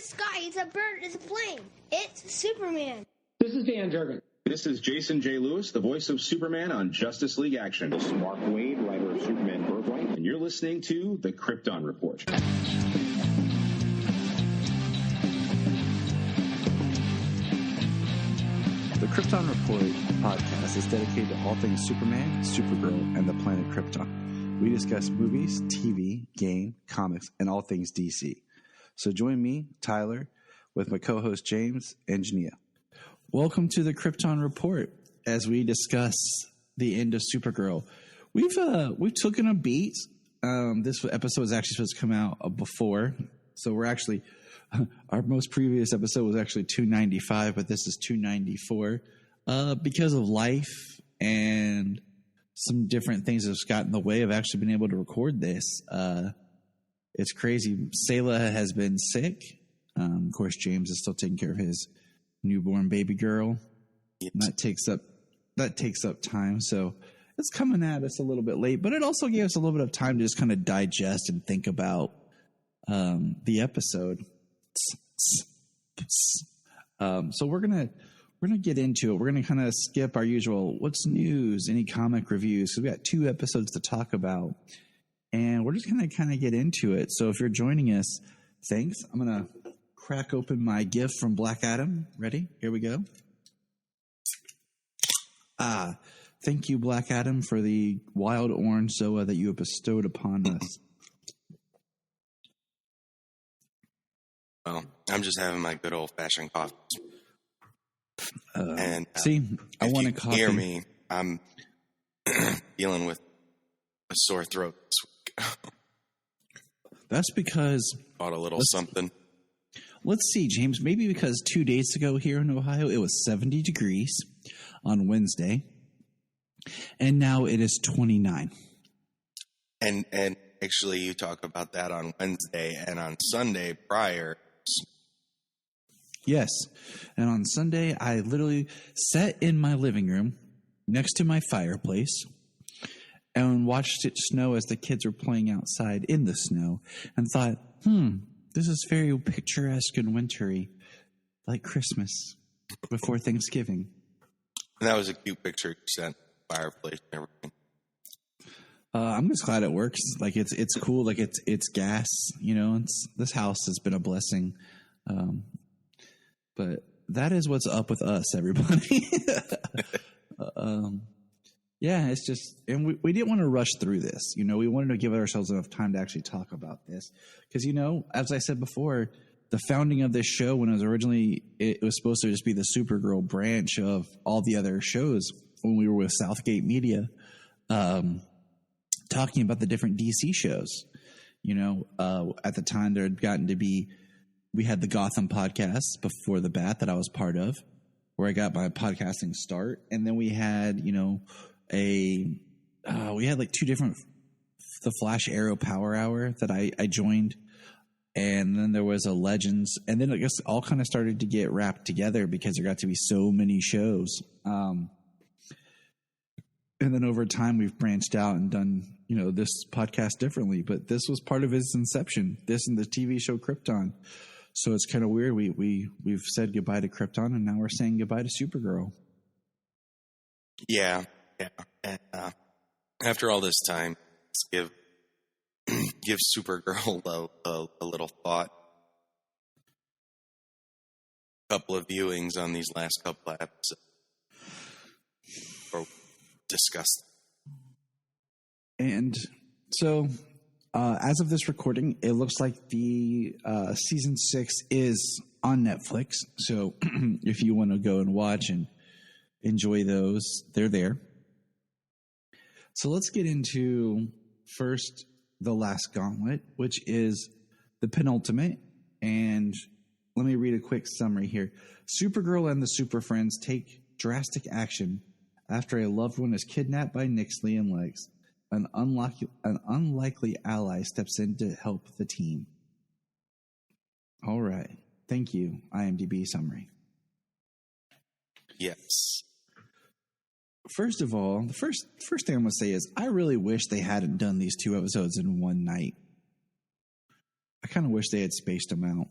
sky. It's a bird. It's a plane. It's Superman. This is Dan Jurgen. This is Jason J. Lewis, the voice of Superman on Justice League Action. This is Mark Wade, writer of Superman Birthright. And you're listening to The Krypton Report. The Krypton Report podcast is dedicated to all things Superman, Supergirl, and the planet Krypton. We discuss movies, TV, game, comics, and all things DC. So join me, Tyler, with my co-host James and Jania. Welcome to the Krypton Report as we discuss the end of Supergirl. We've taken a beat. This episode was actually supposed to come out before, so we're actually our most previous episode was actually 295, but this is 294 because of life and some different things that have gotten in the way of actually being able to record this. It's crazy. Selah has been sick. Of course, James is still taking care of his newborn baby girl. Yes. That takes up time, so it's coming at us a little bit late, but it also gave us a little bit of time to just kind of digest and think about the episode. So we're gonna get into it. We're gonna kind of skip our usual what's news, any comic reviews. So we got 2 episodes to talk about, and we're just gonna kind of get into it. So if you're joining us, thanks. I'm gonna crack open my gift from Black Adam. Ready? Here we go. Thank you, Black Adam, for the wild orange Zoa that you have bestowed upon us. Well, I'm just having my good old-fashioned coffee. And see, I want a coffee. Hear me? I'm dealing with a sore throat this week. That's because Bought a little something. Let's see, James. Maybe because 2 days ago here in Ohio, it was 70 degrees on Wednesday, and now it is 29. And actually, you talk about that on Wednesday, and on Sunday prior. Yes, and on Sunday, I literally sat in my living room next to my fireplace and watched it snow as the kids were playing outside in the snow, and thought, this is very picturesque and wintry, like Christmas before Thanksgiving. And that was a cute picture you sent, fireplace and everything. I'm just glad it works. Like it's cool. Like it's gas. You know, this house has been a blessing. But that is what's up with us, everybody. Yeah, it's just, and we didn't want to rush through this. You know, we wanted to give ourselves enough time to actually talk about this. Because, you know, as I said before, the founding of this show, when it was originally, it was supposed to just be the Supergirl branch of all the other shows when we were with Southgate Media, talking about the different DC shows. You know, at the time there had gotten to be, we had the Gotham podcast before the Bat that I was part of, where I got my podcasting start. And then we had, you know, we had like 2 different, the Flash Arrow Power Hour that I joined. And then there was a Legends. And then I guess all kind of started to get wrapped together because there got to be so many shows. And then over time we've branched out and done, you know, this podcast differently. But this was part of its inception, this and the TV show Krypton. So it's kind of weird. We've said goodbye to Krypton, and now we're saying goodbye to Supergirl. Yeah. And, after all this time, let's give Supergirl a little thought. A couple of viewings on these last couple of episodes, or discussed. And so, as of this recording, it looks like the season 6 is on Netflix. So if you want to go and watch and enjoy those, they're there. So let's get into first the last Gauntlet, which is the penultimate. And let me read a quick summary here. Supergirl and the Super Friends take drastic action after a loved one is kidnapped by Nixley and Lex. An unlikely ally steps in to help the team. All right. Thank you, IMDb summary. Yes. First of all, the first thing I'm going to say is I really wish they hadn't done these 2 episodes in one night. I kind of wish they had spaced them out.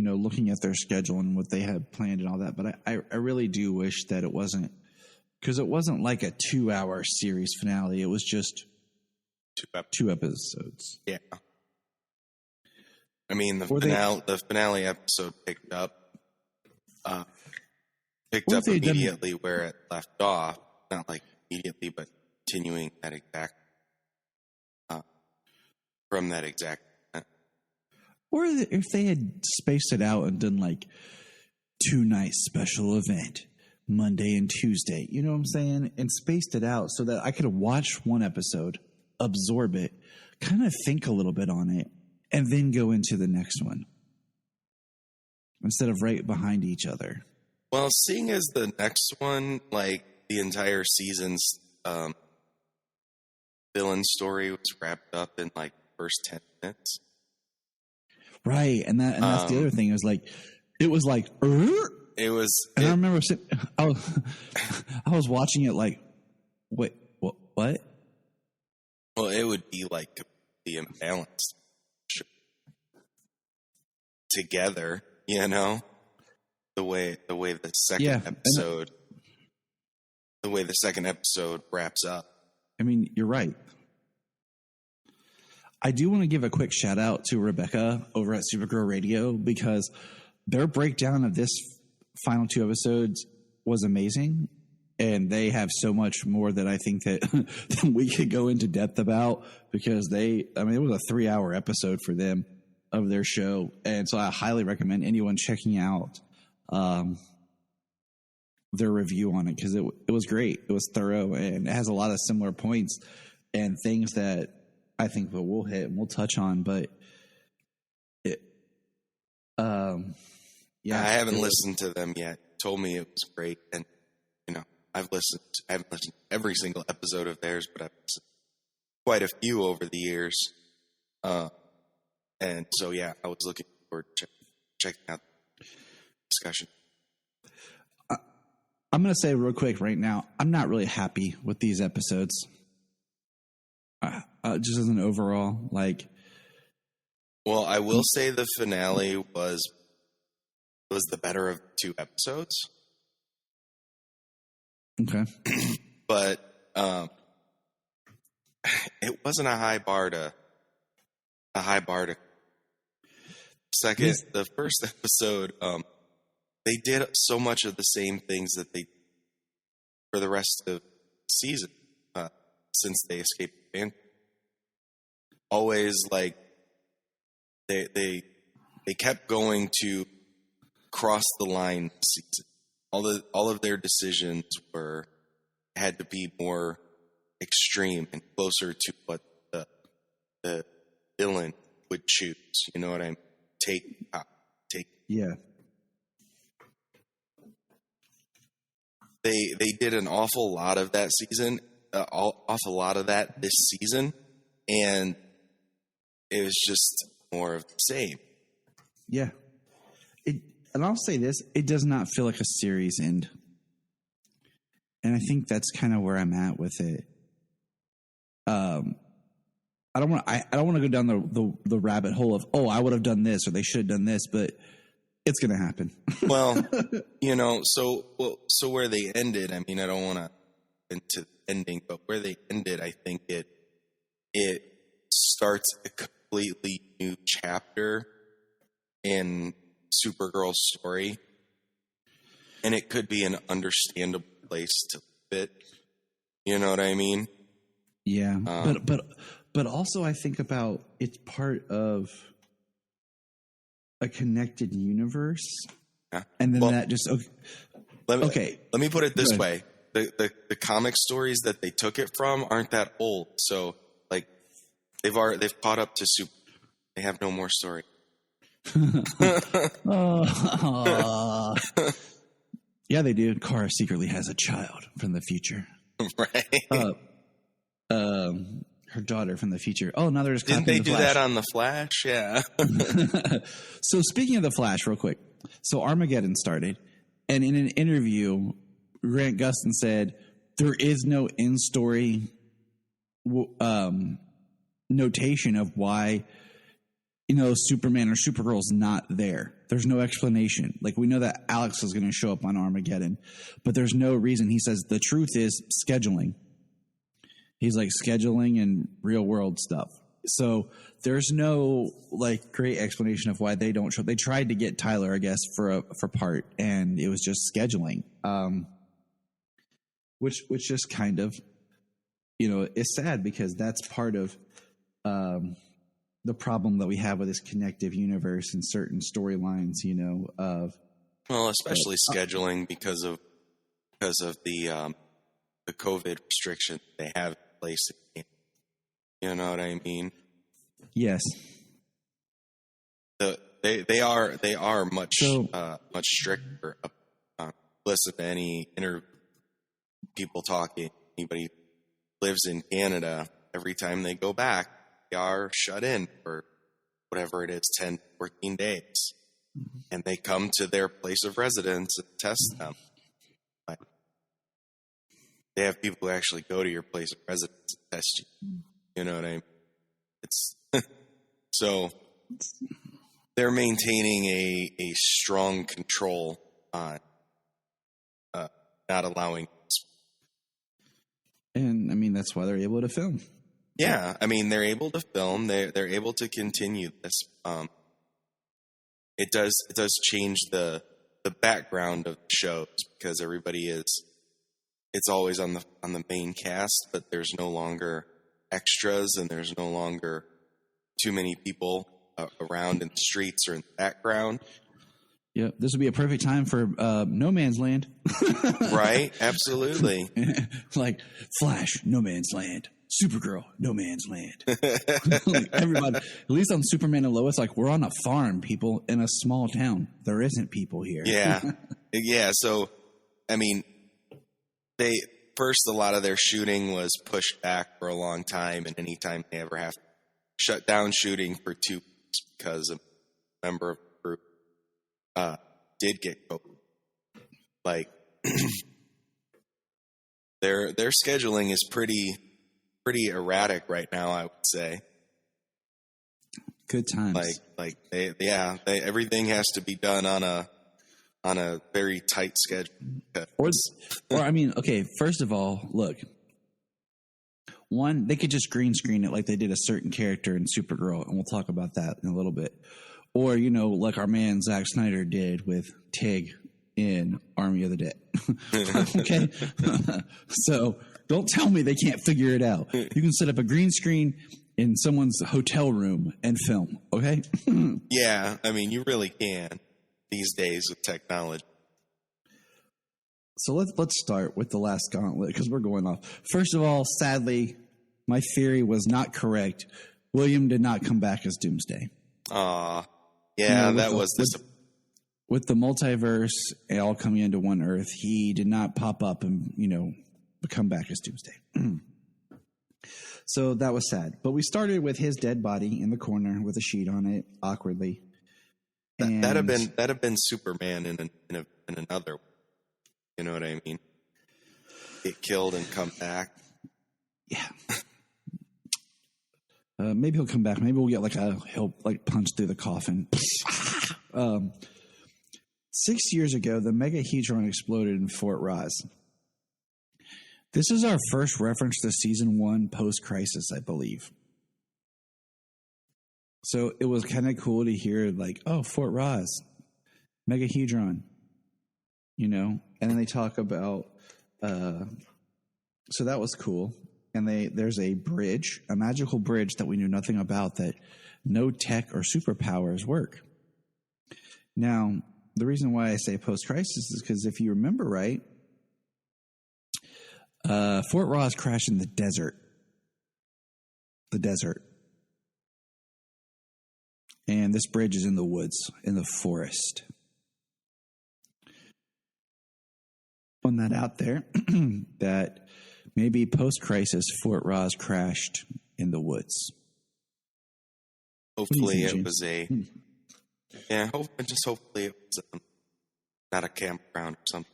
looking at their schedule and what they had planned and all that. But I really do wish that it wasn't, because it wasn't like a 2-hour series finale. It was just two episodes. Yeah. I mean, the finale episode picked up immediately where it left off. Not like immediately, but continuing that exact from that exact. Or if they had spaced it out and done like 2 nights special event, Monday and Tuesday, you know what I'm saying? And spaced it out so that I could watch one episode, absorb it, kind of think a little bit on it, and then go into the next one. Instead of right behind each other. Well, seeing as the next one, like the entire season's villain story was wrapped up in like the first 10 minutes. Right, and that's the other thing. It was like, it was like, it was. And I remember I was watching it like, wait, what? Well, it would be like the imbalanced together, the way the second episode, the way the second episode wraps up. I mean, you're right. I do want to give a quick shout out to Rebecca over at Supergirl Radio, because their breakdown of this final 2 episodes was amazing. And they have so much more that I think that we could go into depth about, because it was a 3-hour episode for them of their show. And so I highly recommend anyone checking out their review on it, because it was great. It was thorough, and it has a lot of similar points and things that I think that we'll hit and we'll touch on. But I haven't listened to them yet. Told me it was great, and I haven't listened to every single episode of theirs, but I've listened to quite a few over the years. And so, I was looking forward to checking out the discussion. I'm going to say real quick right now, I'm not really happy with these episodes. Just as an overall, like. Well, I will say the finale was the better of 2 episodes. Okay. But it wasn't a high bar to second. The first episode, they did so much of the same things that they for the rest of the season since they escaped the band. Always like they kept going to cross the line season. All of their decisions had to be more extreme and closer to what the villain would choose. You know what I mean? Take. Yeah. They did an awful lot of that season, awful lot of that this season, and it was just more of the same. Yeah. And I'll say this, it does not feel like a series end. And I think that's kind of where I'm at with it. I don't want to go down the rabbit hole of, I would have done this or they should have done this, but it's going to happen. Well, so where they ended, I mean, I don't want to into the ending, but where they ended, I think it starts a completely new chapter in Supergirl's story, and it could be an understandable place to fit. You know what I mean? Yeah, but also I think about it's part of a connected universe, and then that just Let me put it this way: the comic stories that they took it from aren't that old, so like they've caught up to Super. They have no more story. Yeah, they do. Kara secretly has a child from the future. Right. Her daughter from the future. Oh, now they're just Didn't they the do Flash. that on the Flash? Yeah. So speaking of the Flash, real quick. So Armageddon started, and in an interview, Grant Gustin said there is no in-story notation of why, Superman or Supergirl's not there. There's no explanation. Like, we know that Alex is going to show up on Armageddon, but there's no reason. He says the truth is scheduling. He's like scheduling and real world stuff. So there's no like great explanation of why they don't show. They tried to get Tyler, I guess, for part, and it was just scheduling. Which just kind of, is sad, because that's part of the problem that we have with this connective universe and certain storylines, especially scheduling because of the COVID restriction they have in place. You know what I mean? Yes. They are much stricter. Listen to any interview, people talking. Anybody lives in Canada, every time they go back, they are shut in for whatever it is, 10, 14 days. Mm-hmm. And they come to their place of residence and test them. But they have people who actually go to your place of residence and test you. You know what I mean? It's so they're maintaining a strong control on not allowing. And I mean, that's why they're able to film. Yeah, I mean, they're able to film. They're able to continue this. It does change the background of the shows, because it's always on the main cast, but there's no longer extras, and there's no longer too many people around in the streets or in the background. Yeah, this would be a perfect time for No Man's Land. Right, absolutely. Like Flash, No Man's Land. Supergirl, No Man's Land. Like everybody, at least on Superman and Lois, like, we're on a farm, people, in a small town. There isn't people here. Yeah. Yeah, so, I mean, a lot of their shooting was pushed back for a long time, and anytime they ever have to shut down shooting for 2 weeks because a member of the group did get COVID. Like, their scheduling is pretty erratic right now, I would say. Good times. Like everything has to be done on a very tight schedule. Or I mean, okay, first of all, look. One, they could just green screen it like they did a certain character in Supergirl, and we'll talk about that in a little bit. Or, like our man Zack Snyder did with Tig in Army of the Dead. Okay? So don't tell me they can't figure it out. You can set up a green screen in someone's hotel room and film, okay? Yeah, I mean, you really can these days with technology. So let's start with the last Gauntlet, because we're going off. First of all, sadly, my theory was not correct. William did not come back as Doomsday. Yeah, that was with the multiverse all coming into one Earth. He did not pop up and come back as Doomsday. So that was sad. But we started with his dead body in the corner with a sheet on it, awkwardly. That'd have been Superman in another. You know what I mean? Get killed and come back. Yeah. Maybe he'll come back. Maybe we'll get he'll punch through the coffin. 6 years ago, the megahedron exploded in Fort Ross. This is our first reference to season 1 post-crisis, I believe. So it was kind of cool to hear Fort Ross, megahedron, and then they talk about, so that was cool. And there's a bridge, a magical bridge that we knew nothing about, that no tech or superpowers work. Now, the reason why I say post-crisis is because if you remember right, Fort Ross crashed in the desert. And this bridge is in the woods, in the forest. Putting that out there, that maybe post-crisis, Fort Ross crashed in the woods. Hopefully it was hopefully it was not a campground or something.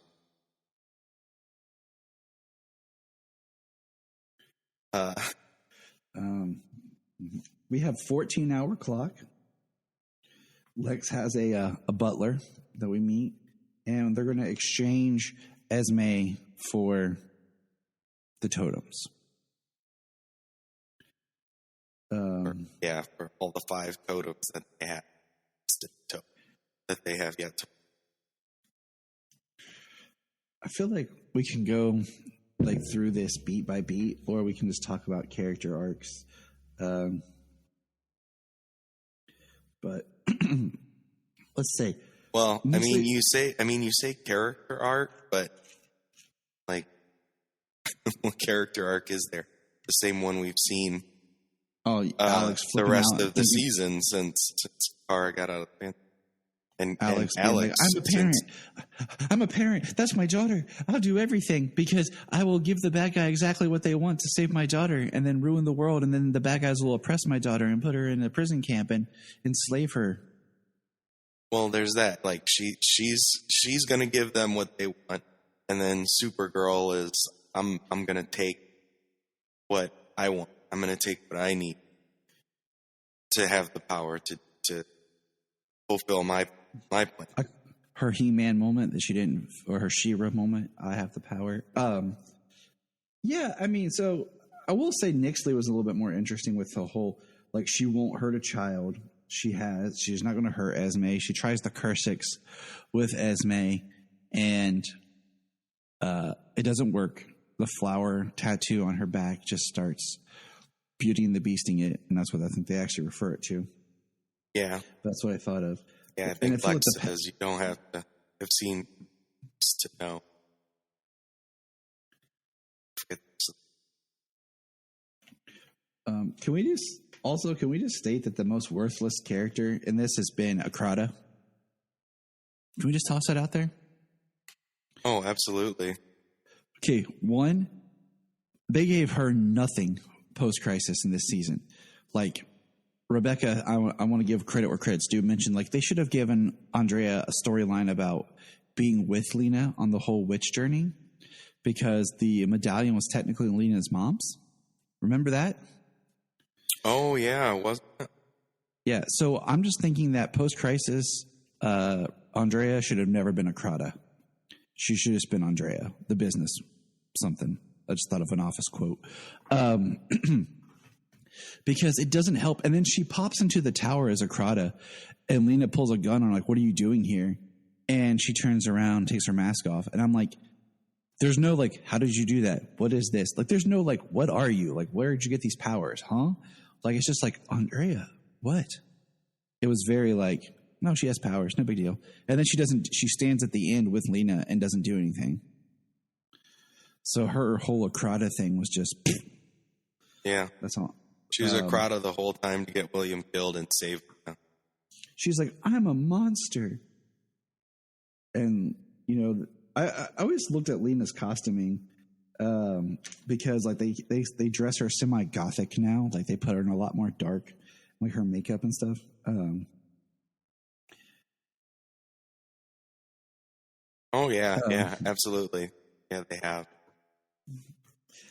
We have 14-hour clock. Lex has a butler that we meet, and they're going to exchange Esme for the totems. For all the 5 totems that they have, that they have yet to. I feel like we can go like through this beat by beat, or we can just talk about character arcs. But let's say. Well, you say character arc, but like, what character arc is there? The same one we've seen. Oh, Alex the rest out, of the season since Kara got out of the pantry. And Alex, like, I'm a parent. That's my daughter. I'll do everything because I will give the bad guy exactly what they want to save my daughter, and then ruin the world. And then the bad guys will oppress my daughter and put her in a prison camp and enslave her. Well, there's that. Like she's gonna give them what they want, and then Supergirl is I'm gonna take what I want. I'm gonna take what I need to have the power to fulfill my plan. Her He-Man moment that she didn't, or her She-Ra moment. I have the power. Yeah, I mean, so I will say Nixley was a little bit more interesting with the whole, like, she won't hurt a child. She's not going to hurt Esme. She tries the Cursix with Esme, and it doesn't work. The flower tattoo on her back just starts Beauty and the Beasting it, and that's what I think they actually refer it to. Yeah. That's what I thought of. Yeah, I think Lex says you don't have to have seen to know. Can we just state that the most worthless character in this has been Akrata? Can we just toss that out there? Oh, absolutely. Okay, one, they gave her nothing post-crisis in this season. Like, Rebecca, I want to give credit where credit's due. Mentioned, like, they should have given Andrea a storyline about being with Lena on the whole witch journey, because the medallion was technically Lena's mom's. Remember that? Oh, yeah, wasn't it? Yeah, so I'm just thinking that post-crisis, Andrea should have never been Akrata. She should have just been Andrea, the business something. I just thought of an Office quote. Because it doesn't help. And then she pops into the tower as Akrata, and Lena pulls a gun on her, like, what are you doing here? And she turns around, takes her mask off. And I'm like, there's no, like, how did you do that? What is this? Like, there's no, like, what are you? Like, where did you get these powers? Huh? Like, it's just like, Andrea, what? It was very like, no, she has powers. No big deal. And then she stands at the end with Lena and doesn't do anything. So her whole Akrata thing was just, yeah. That's all. She was Akrata the whole time to get William killed and save him. She's like, I'm a monster. And, you know, I always looked at Lena's costuming because, like, they dress her semi-gothic now. Like, they put her in a lot more dark, like her makeup and stuff. Oh, yeah, yeah, absolutely. Yeah, they have.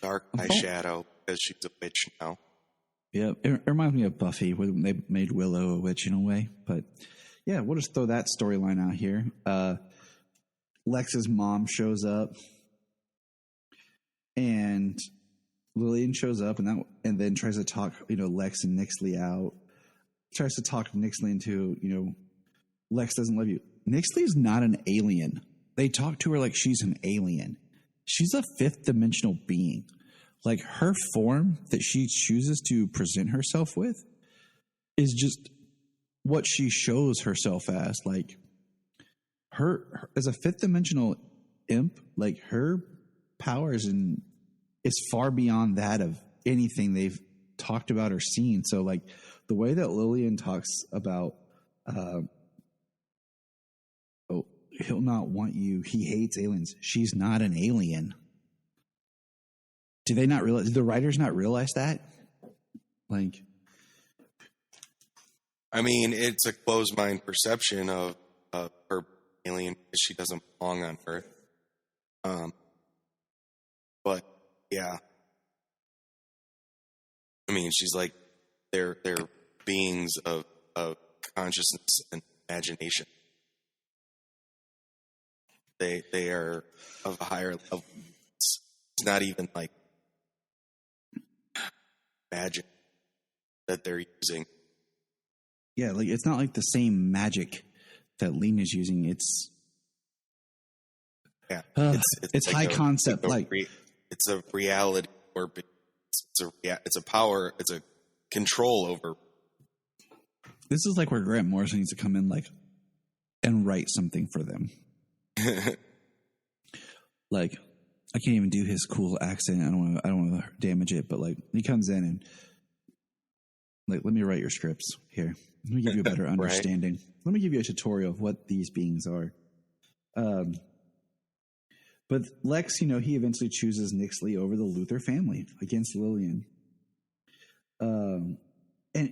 Dark eyeshadow because she's a bitch now. Yeah, it reminds me of Buffy when they made Willow a witch in a way. But yeah, we'll just throw that storyline out here. Lex's mom shows up, and Lillian shows up, and then tries to talk, you know, Lex and Nixley out. Tries to talk Nixley into, you know, Lex doesn't love you. Nixley's not an alien. They talk to her like she's an alien. She's a fifth dimensional being. Like, her form that she chooses to present herself with is just what she shows herself as. Like, her as a fifth dimensional imp, like, her powers is far beyond that of anything they've talked about or seen. So, like, the way that Lillian talks about, he'll not want you. He hates aliens. She's not an alien. Do they not realize? Did the writers not realize that? Like, I mean, it's a closed mind perception of her alien because she doesn't belong on Earth. But yeah, I mean, she's like they're beings of consciousness imagination. They are of a higher level. It's not even like magic that they're using. Yeah, like it's not like the same magic that Lena's using. It's it's like high concept. It's a reality, or it's a power. It's a control over. This is like where Grant Morrison needs to come in, and write something for them. Like, I can't even do his cool accent. I don't want to damage it, but he comes in and let me write your scripts here. Let me give you a better understanding. Right. Let me give you a tutorial of what these beings are. But Lex, he eventually chooses Nixley over the Luthor family against Lillian. And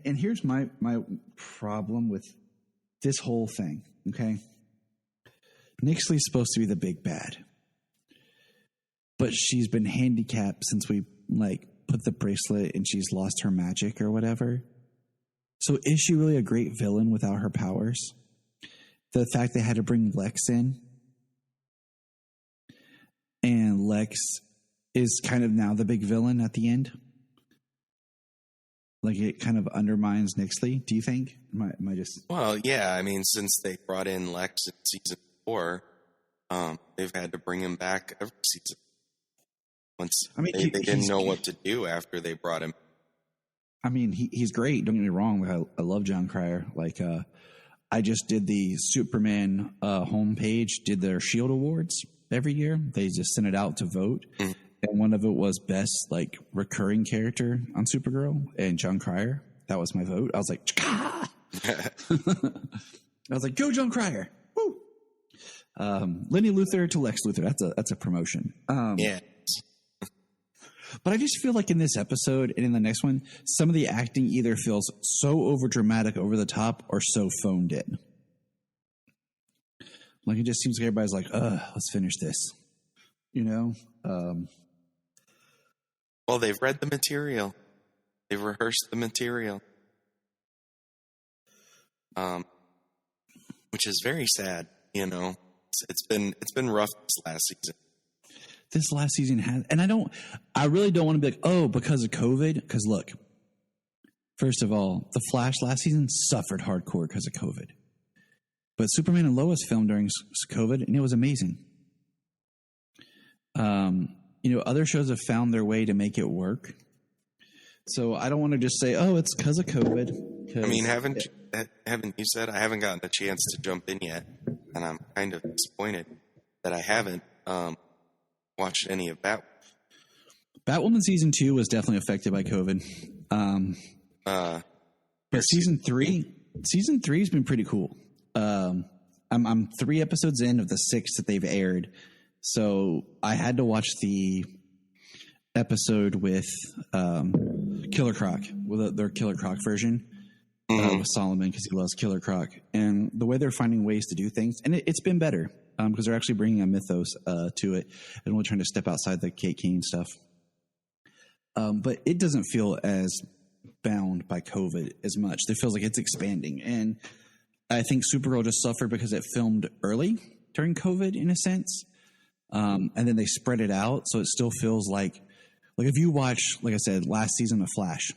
here's my problem with this whole thing, okay? Nixley's supposed to be the big bad. But she's been handicapped since we, put the bracelet and she's lost her magic or whatever. So is she really a great villain without her powers? The fact they had to bring Lex in, and Lex is kind of now the big villain at the end. It kind of undermines Nixley, do you think? Am I just... Well, yeah, I mean, since they brought in Lex in season 4, they've had to bring him back every season. They didn't know what to do after they brought him. I mean, he's great. Don't get me wrong. I love John Cryer. I just did the Superman homepage, did their Shield Awards every year. They just sent it out to vote. Mm-hmm. And one of it was best, recurring character on Supergirl, and John Cryer. That was my vote. I was like, I was like, go John Cryer. Woo! Lenny Luthor to Lex Luthor. That's a promotion. Yeah. But I just feel like in this episode and in the next one, some of the acting either feels so overdramatic, over the top, or so phoned in. It just seems like everybody's like, let's finish this. Well, they've read the material. They've rehearsed the material. Which is very sad, It's been rough this last season. This last season has, and I really don't want to be like, because of COVID. Because look, first of all, The Flash last season suffered hardcore because of COVID. But Superman and Lois filmed during COVID, and it was amazing. Other shows have found their way to make it work. So I don't want to just say, it's because of COVID. I mean, haven't you said I haven't gotten a chance to jump in yet, and I'm kind of disappointed that I haven't watched any of Batwoman. Batwoman season 2 was definitely affected by COVID. But season 3 has been pretty cool. I'm 3 episodes in of the 6 that they've aired. So I had to watch the episode with Killer Croc, with their Killer Croc version, with Solomon, because he loves Killer Croc. And the way they're finding ways to do things, and it's been better, because they're actually bringing a mythos to it, and we're trying to step outside the Kate Kane stuff. But it doesn't feel as bound by COVID as much. It feels like it's expanding. And I think Supergirl just suffered because it filmed early during COVID, in a sense. And then they spread it out, so it still feels like if you watch, like I said, last season of Flash,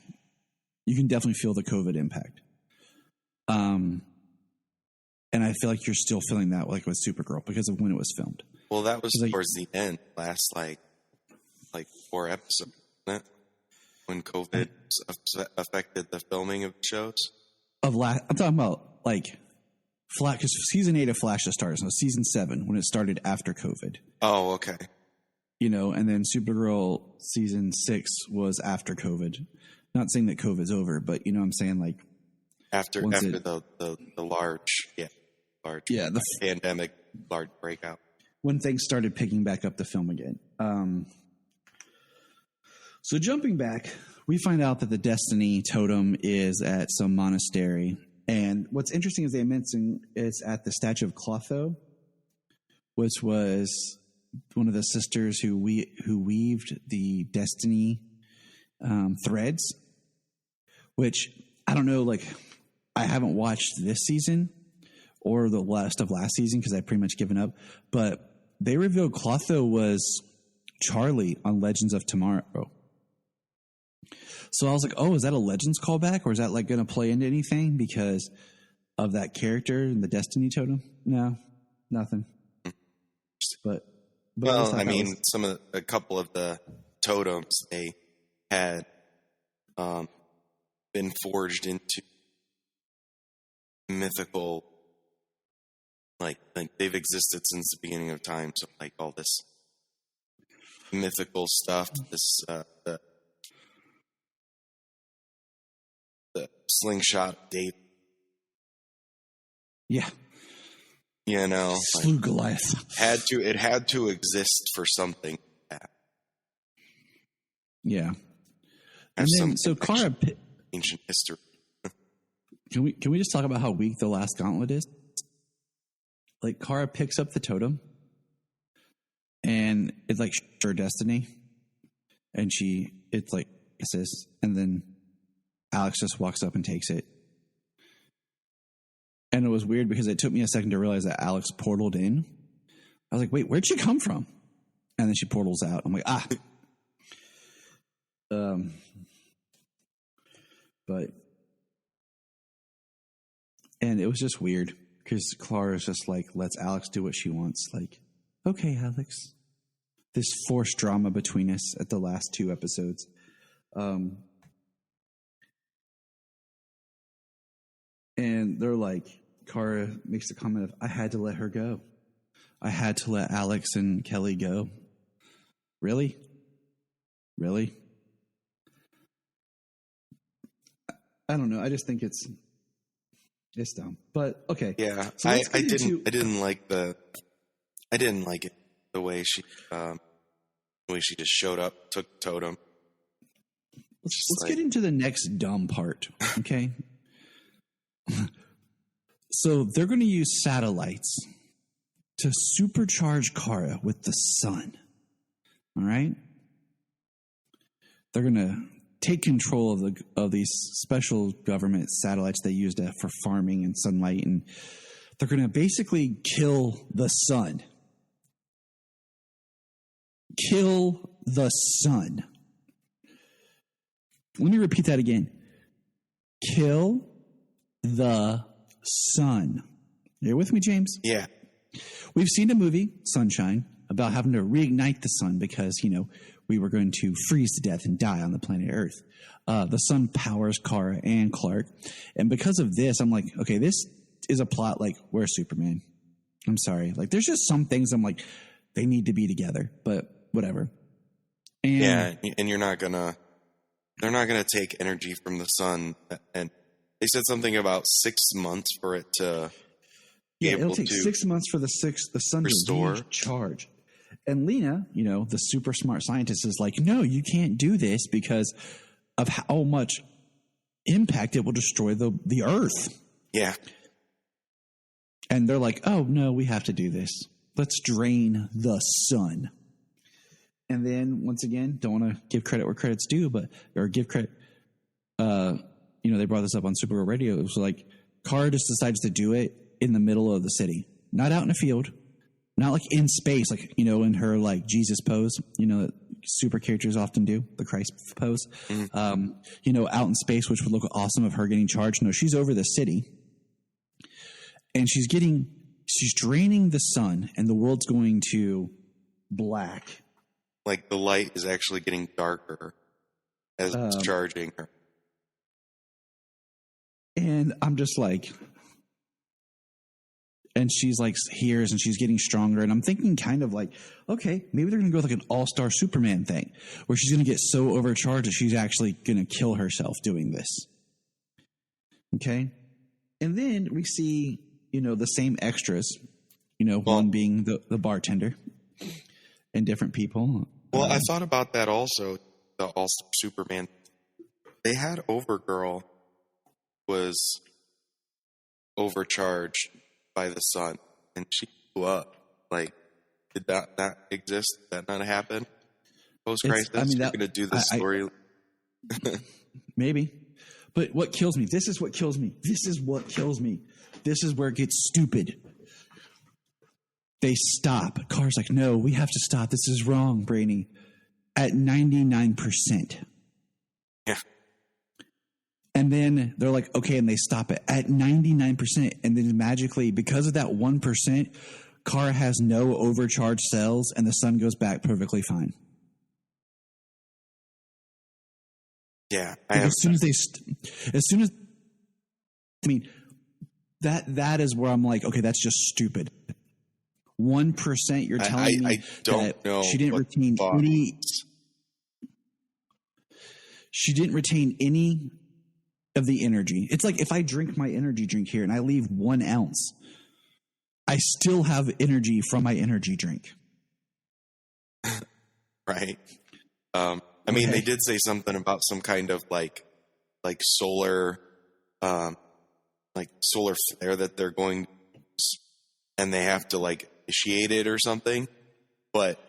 you can definitely feel the COVID impact. And I feel like you're still feeling that with Supergirl because of when it was filmed. Well, that was towards the end, last 4 episodes, wasn't it? When COVID affected the filming of shows. I'm talking about Flash, because season 8 of Flash just started, so season 7 when it started after COVID. Oh, okay. And then Supergirl season 6 was after COVID. Not saying that COVID's over, but what I'm saying, after the large the pandemic, large breakout. When things started picking back up the film again. So jumping back, we find out that the Destiny totem is at some monastery. And what's interesting is they mention it's at the statue of Clotho, which was one of the sisters who weaved the Destiny threads, which I don't know, I haven't watched this season, or the last of last season because I've pretty much given up. But they revealed Clotho was Charlie on Legends of Tomorrow. So I was like, oh, is that a Legends callback, or is that like going to play into anything because of that character and the Destiny totem? No, nothing. But well, I mean, a couple of the totems they had been forged into mythical, like they've existed since the beginning of time. So like all this mythical stuff, this the slingshot date. Yeah. You know, slew Goliath. It had to exist for something. Yeah. And then, so Kara, ancient history. Can we just talk about how weak the last Gauntlet is? Like, Kara picks up the totem, and it's like her destiny, and it's like this, and then Alex just walks up and takes it. And it was weird because it took me a second to realize that Alex portaled in. I was like, wait, where'd she come from? And then she portals out. I'm like, but, and it was just weird because Clara's just like, lets Alex do what she wants. Like, okay, Alex. This forced drama between us at the last 2 episodes. And they're like, Kara makes the comment of, I had to let her go. I had to let Alex and Kelly go. Really? Really? I don't know. I just think it's dumb. But okay. Yeah. So I didn't like it the way she just showed up, took totem. Let's get into the next dumb part, okay? So they're going to use satellites to supercharge Kara with the sun. All right? They're going to take control of these special government satellites they used for farming and sunlight, and they're going to basically kill the sun. Kill the sun. Let me repeat that again. Kill the sun. You with me, James? Yeah. We've seen a movie, Sunshine, about having to reignite the sun because, we were going to freeze to death and die on the planet Earth. The sun powers Kara and Clark. And because of this, I'm like, okay, this is a plot like, where's Superman? I'm sorry. Like, there's just some things I'm like, they need to be together, but whatever. And yeah, and they're not going to take energy from the sun. And they said something about 6 months for it to be able it'll take to 6 months for the sun restore. to recharge. And Lena, the super smart scientist, is like, no, you can't do this because of how much impact it will destroy the Earth. Yeah. And they're like, oh, no, we have to do this. Let's drain the sun. And then, once again, don't want to give credit where credit's due, or give credit. They brought this up on Supergirl Radio. It was like, Kara just decides to do it in the middle of the city, not out in a field. Not like in space, like, in her like Jesus pose, that super characters often do, the Christ pose. Mm-hmm. Out in space, which would look awesome of her getting charged. No, she's over the city. And she's draining the sun, and the world's going to black. Like the light is actually getting darker as it's charging her. And I'm just like... And she's like hears and she's getting stronger. And I'm thinking kind of like, okay, maybe they're going to go with like an all-star Superman thing where she's going to get so overcharged that she's actually going to kill herself doing this. Okay. And then we see, the same extras, one being the bartender and different people. Well, I thought about that also, the all-star Superman. They had Overgirl was overcharged by the sun, and she blew up. Like, did that not exist? Did that not happen? Post-crisis, we're going to do this story. Maybe. But what kills me, this is what kills me. this is where it gets stupid. They stop. Car's like, no, we have to stop. This is wrong, Brainy. At 99%. Yeah. And then they're like, okay, and they stop it at 99%. And then magically, because of that 1%, Car has no overcharged cells and the sun goes back perfectly fine. Yeah. As soon as, I mean, that is where I'm like, okay, that's just stupid. 1%, you're telling me that she didn't retain any. She didn't retain any of the energy. It's like if I drink my energy drink here and I leave 1 ounce, I still have energy from my energy drink. Right. I mean, they did say something about some kind of like solar, solar flare that they're going, and they have to like initiate it or something. But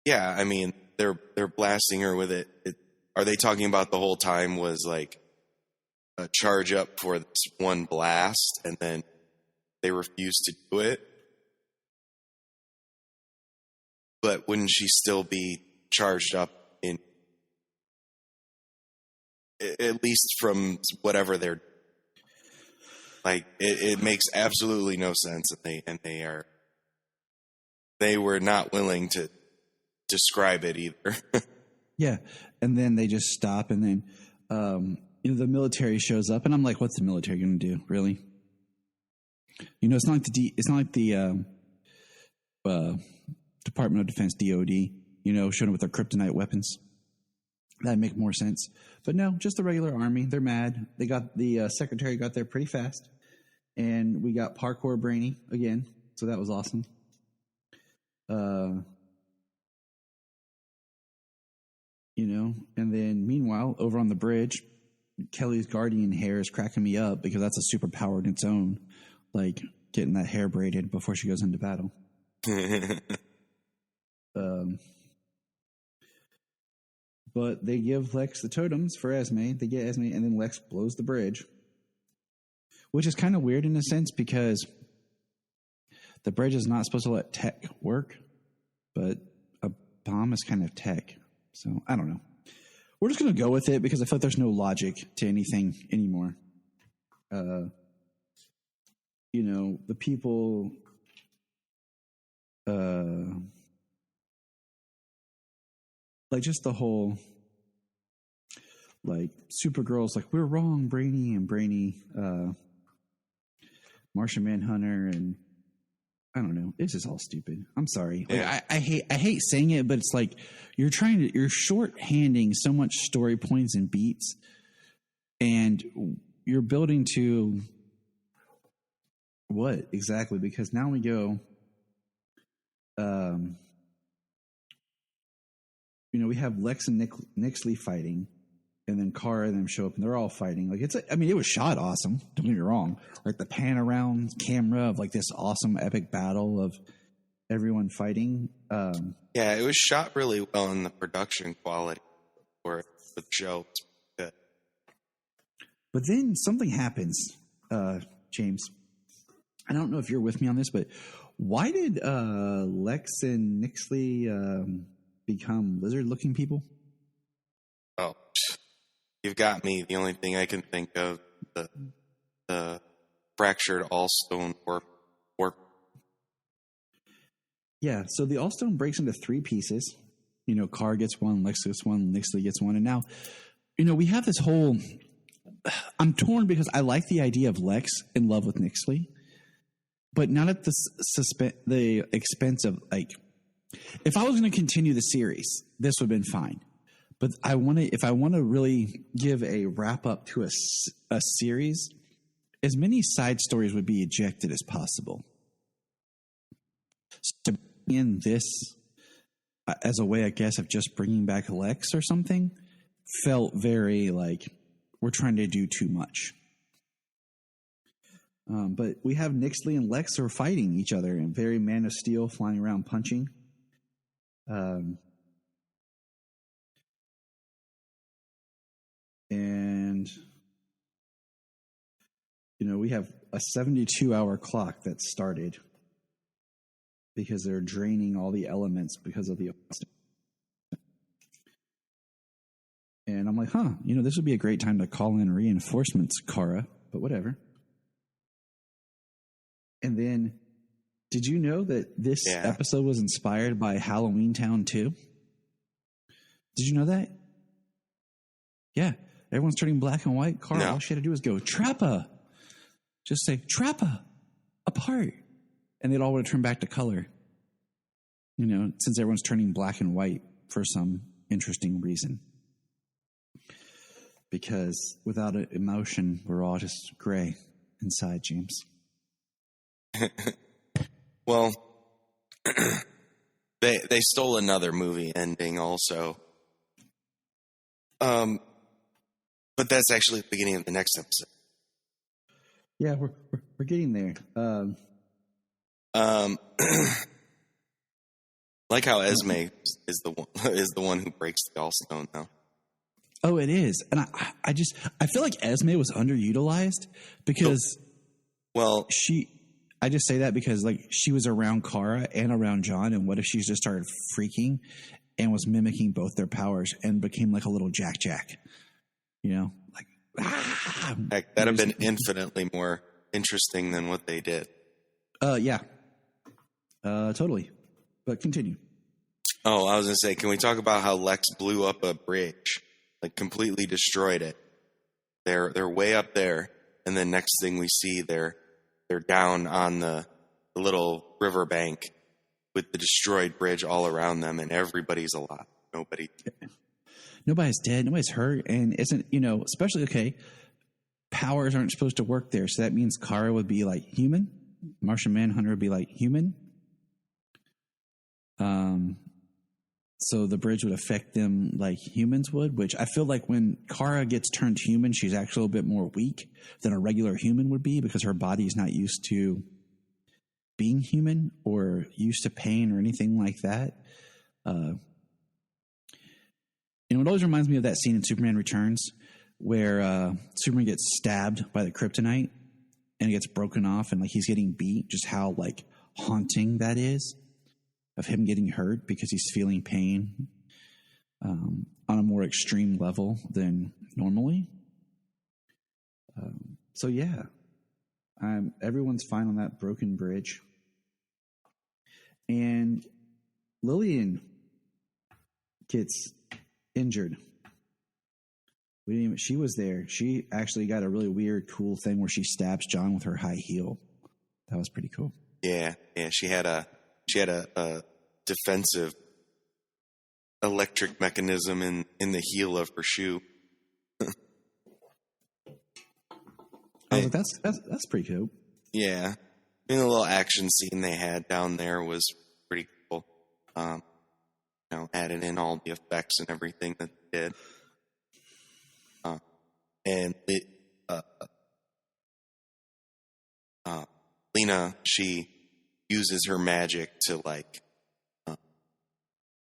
yeah, I mean, they're blasting her with it. Are they talking about the whole time was like a charge up for this one blast, and then they refused to do it? But wouldn't she still be charged up in at least from whatever they're like? It makes absolutely no sense, and they were not willing to describe it either. Yeah, and then they just stop, and then the military shows up, and I'm like, what's the military going to do? Really? It's not like the Department of Defense, DOD, showing up with their kryptonite weapons. That'd make more sense. But no, just the regular army. They're mad. They got the secretary got there pretty fast, and we got parkour Brainy again. So that was awesome. And then meanwhile, over on the bridge, Kelly's guardian hair is cracking me up because that's a superpower in its own, like getting that hair braided before she goes into battle. But they give Lex the totems for Esme. They get Esme, and then Lex blows the bridge, which is kind of weird in a sense because the bridge is not supposed to let tech work, but a bomb is kind of tech. So I don't know. We're just going to go with it because I feel like there's no logic to anything anymore. The people, like just the whole, like Supergirl's like, we're wrong, Brainy, and Brainy, Martian Manhunter, and I don't know. It's just all stupid. I'm sorry. Yeah. Like, I hate saying it, but it's like you're shorthanding so much story points and beats, and you're building to what exactly? Because now we go, we have Lex and Nixley fighting, and then Kara and them show up, and they're all fighting. Like it was shot awesome. Don't get me wrong. Like the pan around camera of like this awesome epic battle of everyone fighting. Yeah, it was shot really well, in the production quality for the show. Good. But then something happens, James. I don't know if you're with me on this, but why did Lex and Nixley become lizard-looking people? Oh, you've got me. The only thing I can think of, the fractured all-stone work. Yeah, so the all-stone breaks into 3 pieces. Carr gets one, Lex gets one, Nixley gets one. And now, we have this whole... I'm torn because I like the idea of Lex in love with Nixley, but not at the expense of, like... If I was going to continue the series, this would have been fine. But if I want to really give a wrap up to a series, as many side stories would be ejected as possible. So in this, as a way, I guess, of just bringing back Lex or something, felt very like we're trying to do too much. But we have Nixley and Lex are fighting each other and very Man of Steel, flying around punching. And we have a 72-hour clock that started because they're draining all the elements because of the. And I'm like, this would be a great time to call in reinforcements, Kara, but whatever. And then, did you know that this episode was inspired by Halloween Town 2? Did you know that? Yeah. Everyone's turning black and white. Kara, all she had to do was go, Trappa. Just say, Trappa, apart. And they'd all would have turned back to color. Since everyone's turning black and white for some interesting reason. Because without emotion, we're all just gray inside, James. Well, they stole another movie ending also. But that's actually the beginning of the next episode. Yeah, we're getting there. Like how Esme is the one who breaks the gallstone now. Oh, it is, and I feel like Esme was underutilized because, I just say that because she was around Kara and around John, and what if she just started freaking and was mimicking both their powers and became like a little Jack? Heck, that'd have been infinitely more interesting than what they did. Yeah, totally. But continue. Oh, I was gonna say, can we talk about how Lex blew up a bridge? Completely destroyed it. They're way up there, and then next thing we see, they're down on the little riverbank with the destroyed bridge all around them, and everybody's alive. Nobody's dead. Nobody's hurt, and isn't especially powers aren't supposed to work there, so that means Kara would be like human. Martian Manhunter would be like human. So the bridge would affect them like humans would, which I feel like when Kara gets turned human, she's actually a little bit more weak than a regular human would be because her body is not used to being human or used to pain or anything like that. It always reminds me of that scene in Superman Returns where Superman gets stabbed by the kryptonite and it gets broken off and he's getting beat, just how haunting that is. Of him getting hurt because he's feeling pain on a more extreme level than normally. Everyone's fine on that broken bridge. And Lillian gets injured. She was there. She actually got a really weird, cool thing where she stabs John with her high heel. That was pretty cool. Yeah. She had a defensive electric mechanism in the heel of her shoe. That's pretty cool. Yeah. The little action scene they had down there was pretty cool. Added in all the effects and everything that they did. And Lena, she uses her magic to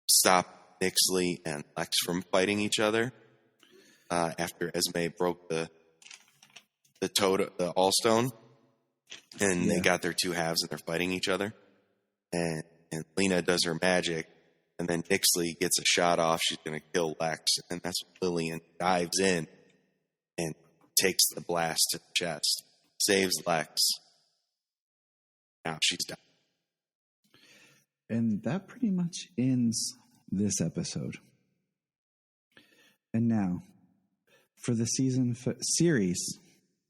stop Nixley and Lex from fighting each other after Esme broke the Allstone, and they got their two halves and they're fighting each other. And Lena does her magic, and then Nixley gets a shot off. She's going to kill Lex, and that's when Lillian dives in and takes the blast to the chest, saves Lex. Now she's done. And that pretty much ends this episode. And now, for the series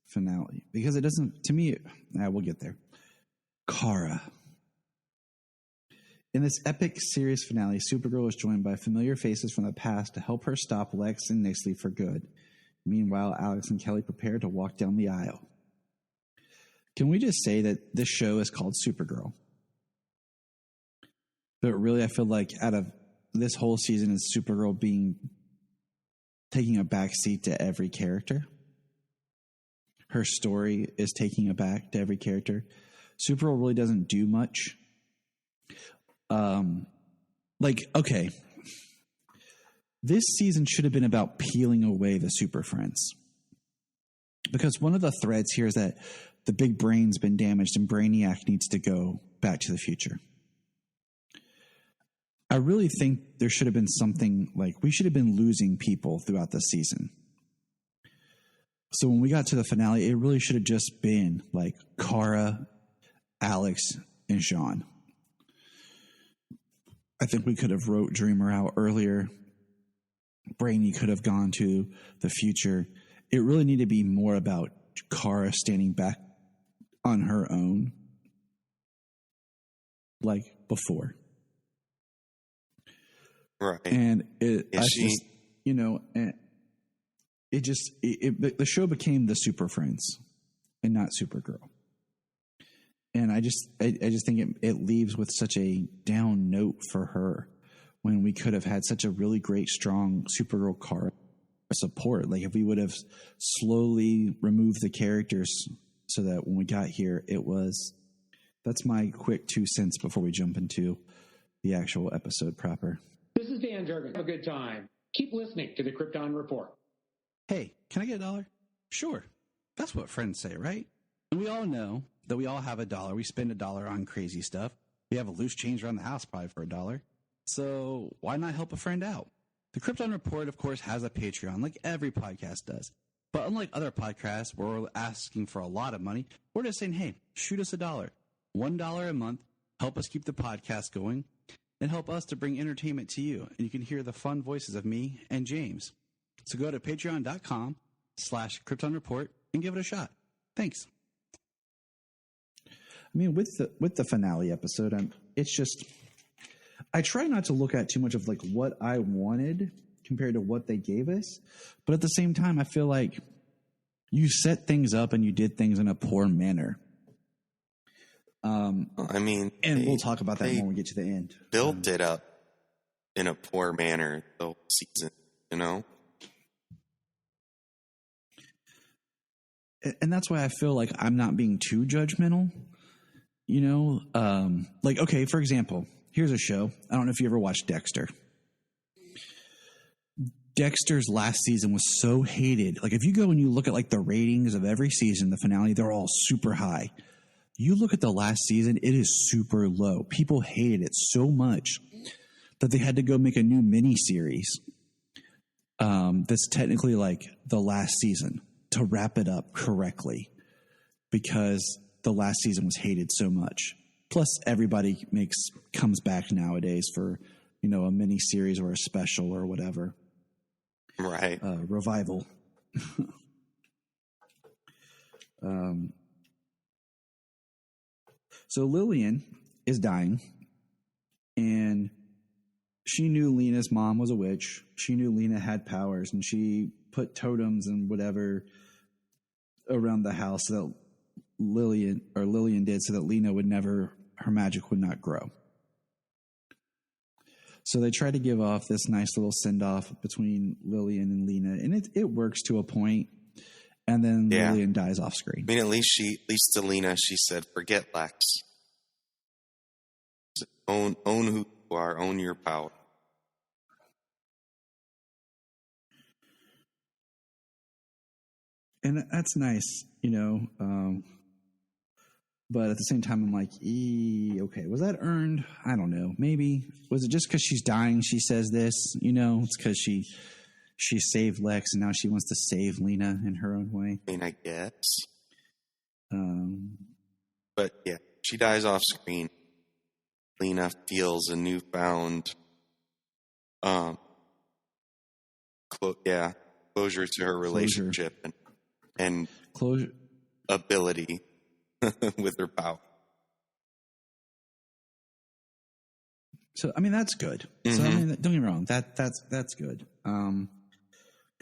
finale, because it doesn't, to me, we'll get there. Kara. In this epic series finale, Supergirl is joined by familiar faces from the past to help her stop Lex and Nixley for good. Meanwhile, Alex and Kelly prepare to walk down the aisle. Can we just say that this show is called Supergirl? But really, I feel like out of this whole season is Supergirl taking a back seat to every character. Her story is taking a back to every character. Supergirl really doesn't do much. Okay. This season should have been about peeling away the Super Friends. Because one of the threads here is that the big brain's been damaged and Brainiac needs to go back to the future. I really think there should have been something like we should have been losing people throughout the season. So when we got to the finale, it really should have just been like Kara, Alex, and Jean. I think we could have wrote Dreamer out earlier. Brainy could have gone to the future. It really needed to be more about Kara standing back on her own, like before. Right. And the show became the Super Friends and not Supergirl. And I just think it leaves with such a down note for her when we could have had such a really great, strong Supergirl Kara support. Like if we would have slowly removed the characters so that when we got here, that's my quick 2 cents before we jump into the actual episode proper. This is Dan Durgan. Have a good time. Keep listening to the Krypton Report. Hey, can I get $1? Sure. That's what friends say, right? And we all know that we all have $1. We spend $1 on crazy stuff. We have a loose change around the house probably for $1. So why not help a friend out? The Krypton Report, of course, has a Patreon like every podcast does. But unlike other podcasts where we're asking for a lot of money, we're just saying, hey, shoot us $1. $1 a month. Help us keep the podcast going and help us to bring entertainment to you. And you can hear the fun voices of me and James. So go to patreon.com/Krypton Report and give it a shot. Thanks. I mean, with the finale episode, it's just, I try not to look at too much of like what I wanted compared to what they gave us. But at the same time, I feel like you set things up and you did things in a poor manner. And we'll talk about that when we get to the end. Built it up in a poor manner the whole season, you know? And that's why I feel like I'm not being too judgmental, you know? Like, okay, for example, here's a show. I don't know if you ever watched Dexter. Dexter's last season was so hated. Like, if you go and you look at like the ratings of every season, the finale, they're all super high. You look at the last season, it is super low. People hated it so much that they had to go make a new mini-series that's technically like the last season to wrap it up correctly because the last season was hated so much. Plus, everybody comes back nowadays for, you know, a mini-series or a special or whatever. Right. Revival. So Lillian is dying, and she knew Lena's mom was a witch. She knew Lena had powers, and she put totems and whatever around the house so that Lillian did so that Lena her magic would not grow. So they try to give off this nice little send-off between Lillian and Lena, and it works to a point. And then Lillian dies off screen. I mean, at least to Lena, she said, forget Lex. Own who you are, own your power. And that's nice, you know. But at the same time, I'm like, okay, was that earned? I don't know. Maybe. Was it just because she's dying she says this? You know, it's because she saved Lex, and now she wants to save Lena in her own way. I mean, I guess. But yeah, she dies off screen. Lena feels a newfound, closure to her relationship and closure ability with her power. So I mean, that's good. Mm-hmm. So I mean, don't get me wrong, that's good.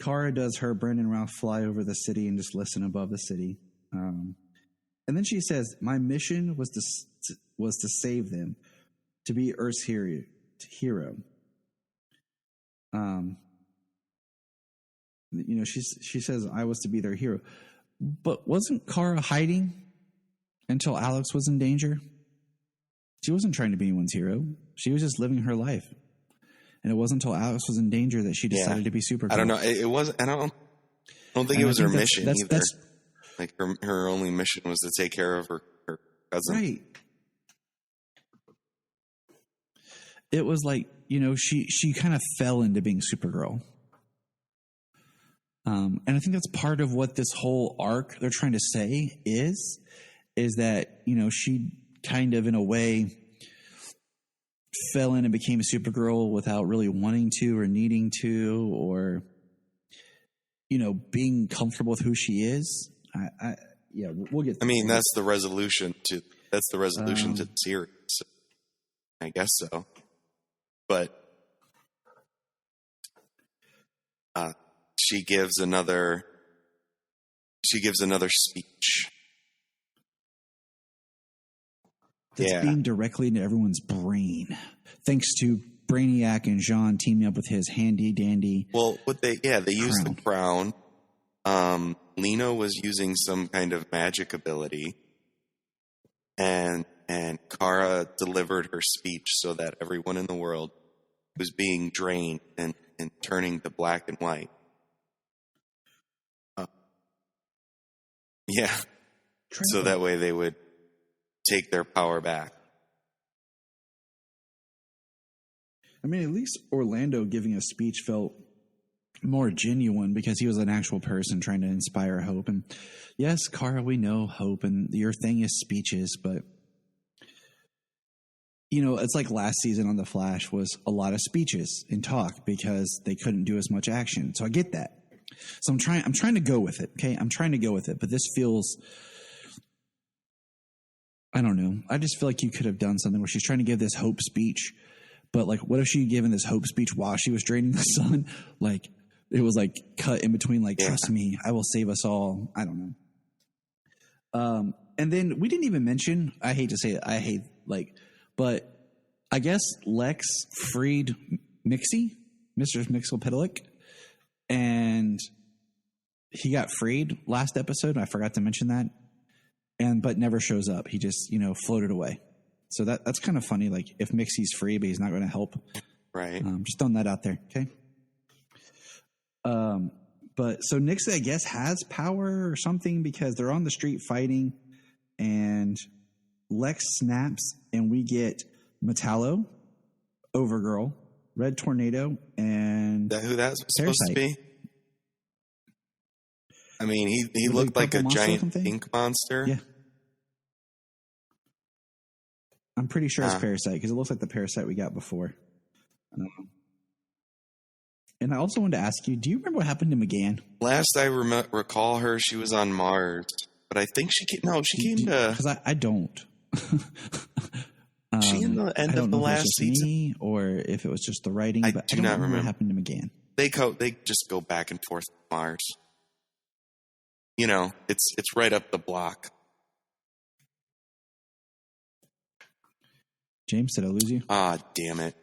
Kara does her Brandon Routh fly over the city and just listen above the city. And then she says, my mission was to save them, to be Earth's hero. You know, she says, I was to be their hero. But wasn't Kara hiding until Alex was in danger? She wasn't trying to be anyone's hero. She was just living her life. And it wasn't until Alex was in danger that she decided to be Supergirl. I don't know. It wasn't. I don't think it was her mission either. Like her only mission was to take care of her cousin. Right. It was like, she kind of fell into being Supergirl. And I think that's part of what this whole arc they're trying to say is that, she kind of, in a way, fell in and became a Supergirl without really wanting to or needing to, or, being comfortable with who she is. We'll get. I mean, that's the resolution to the series. I guess so. But she gives another speech. That's being directly into everyone's brain, thanks to Brainiac and Jean teaming up with his handy dandy. Well, they used the crown. Lena was using some kind of magic ability, and Kara delivered her speech so that everyone in the world was being drained and turning to black and white. So that way they would take their power back. I mean, at least Orlando giving a speech felt more genuine because he was an actual person trying to inspire hope. And yes, Kara, we know hope and your thing is speeches, but it's like last season on The Flash was a lot of speeches and talk because they couldn't do as much action. So I get that. So I'm trying to go with it. Okay. I'm trying to go with it, but this feels, I don't know. I just feel like you could have done something where she's trying to give this hope speech, but like, what if she had given this hope speech while she was draining the sun? Like it was like cut in between, like, trust me, I will save us all. I don't know. And then we didn't even mention, I hate to say it. But I guess Lex freed Mixie, Mr. Mixel-Pitalik, and he got freed last episode. I forgot to mention that. But never shows up. He just, floated away. So that's kind of funny. Like if Mixie's free, but he's not going to help. Right. Just throwing that out there. Okay. But so Nixie, I guess, has power or something because they're on the street fighting and Lex snaps and we get Metallo, Overgirl, Red Tornado, and who that's supposed to be? I mean, he looked like a giant ink monster. Yeah. I'm pretty sure it's Parasite because it looks like the Parasite we got before. And I also wanted to ask you, do you remember what happened to McGann? Last I recall her, she was on Mars. But I think she came to... Because I don't. She in the end of the last season? Me, or if it was just the writing. I don't not remember what happened to McGann. They just go back and forth to Mars. It's right up the block. James, did I lose you? Ah, damn it.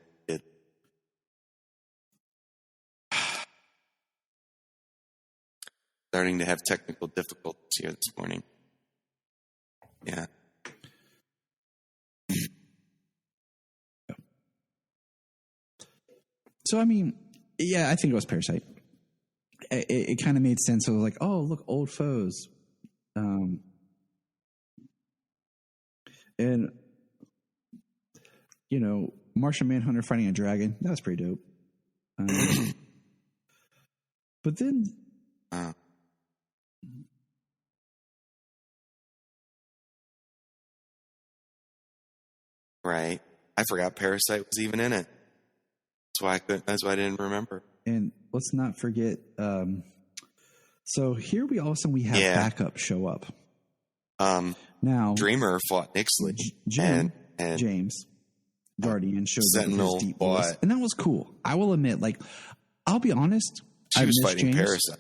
Starting to have technical difficulties here this morning. Yeah. So, I mean, yeah, I think it was Parasite. It kind of made sense. It was like, oh, look, old foes. And, Martian Manhunter fighting a dragon. That was pretty dope. But then... Right. I forgot Parasite was even in it. That's why I didn't remember. And let's not forget. So here we have backup show up. Now Dreamer fought Nixley. And James Guardian showed Sentinel up with his deep voice, and that was cool. I will admit, I'll be honest. She was fighting James. Parasite.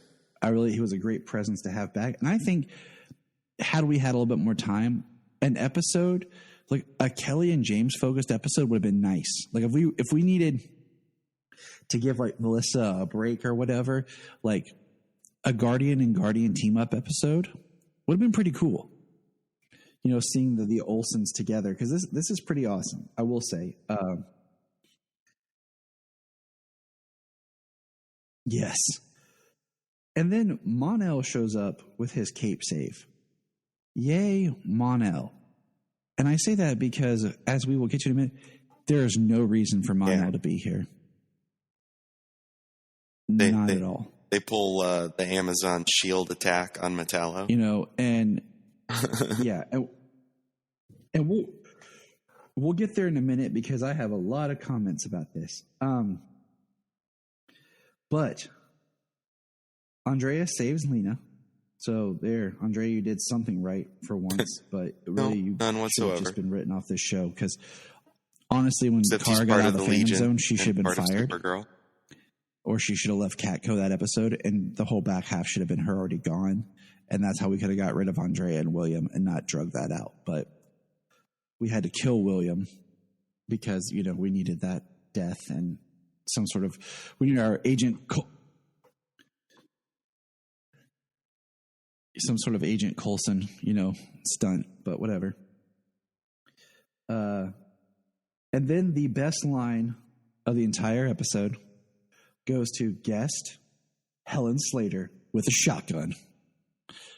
He was a great presence to have back, and I think had we had a little bit more time, an episode. Like a Kelly and James focused episode would have been nice. Like if we needed to give Melissa a break or whatever, like a Guardian and Guardian team up episode would have been pretty cool. Seeing the Olsens together because this is pretty awesome. I will say. Yes. And then Mon-El shows up with his cape save. Yay, Mon-El. And I say that because, as we will get to in a minute, there is no reason for Mon-El to be here. Not at all. They pull the Amazon shield attack on Metallo. And yeah. And we'll get there in a minute because I have a lot of comments about this. But Andrea saves Lena. So there, Andrea, you did something right for once, but really you none whatsoever. should have just been written off this show because honestly, when Except Kara got out of the Phantom Legion Zone, she should have been fired. Supergirl. Or she should have left Catco that episode, and the whole back half should have been her already gone. And that's how we could have got rid of Andrea and William and not drug that out. But we had to kill William because, we needed that death and some sort of, we need our Agent some sort of Agent Coulson, stunt, but whatever. And then the best line of the entire episode goes to guest Helen Slater with a shotgun.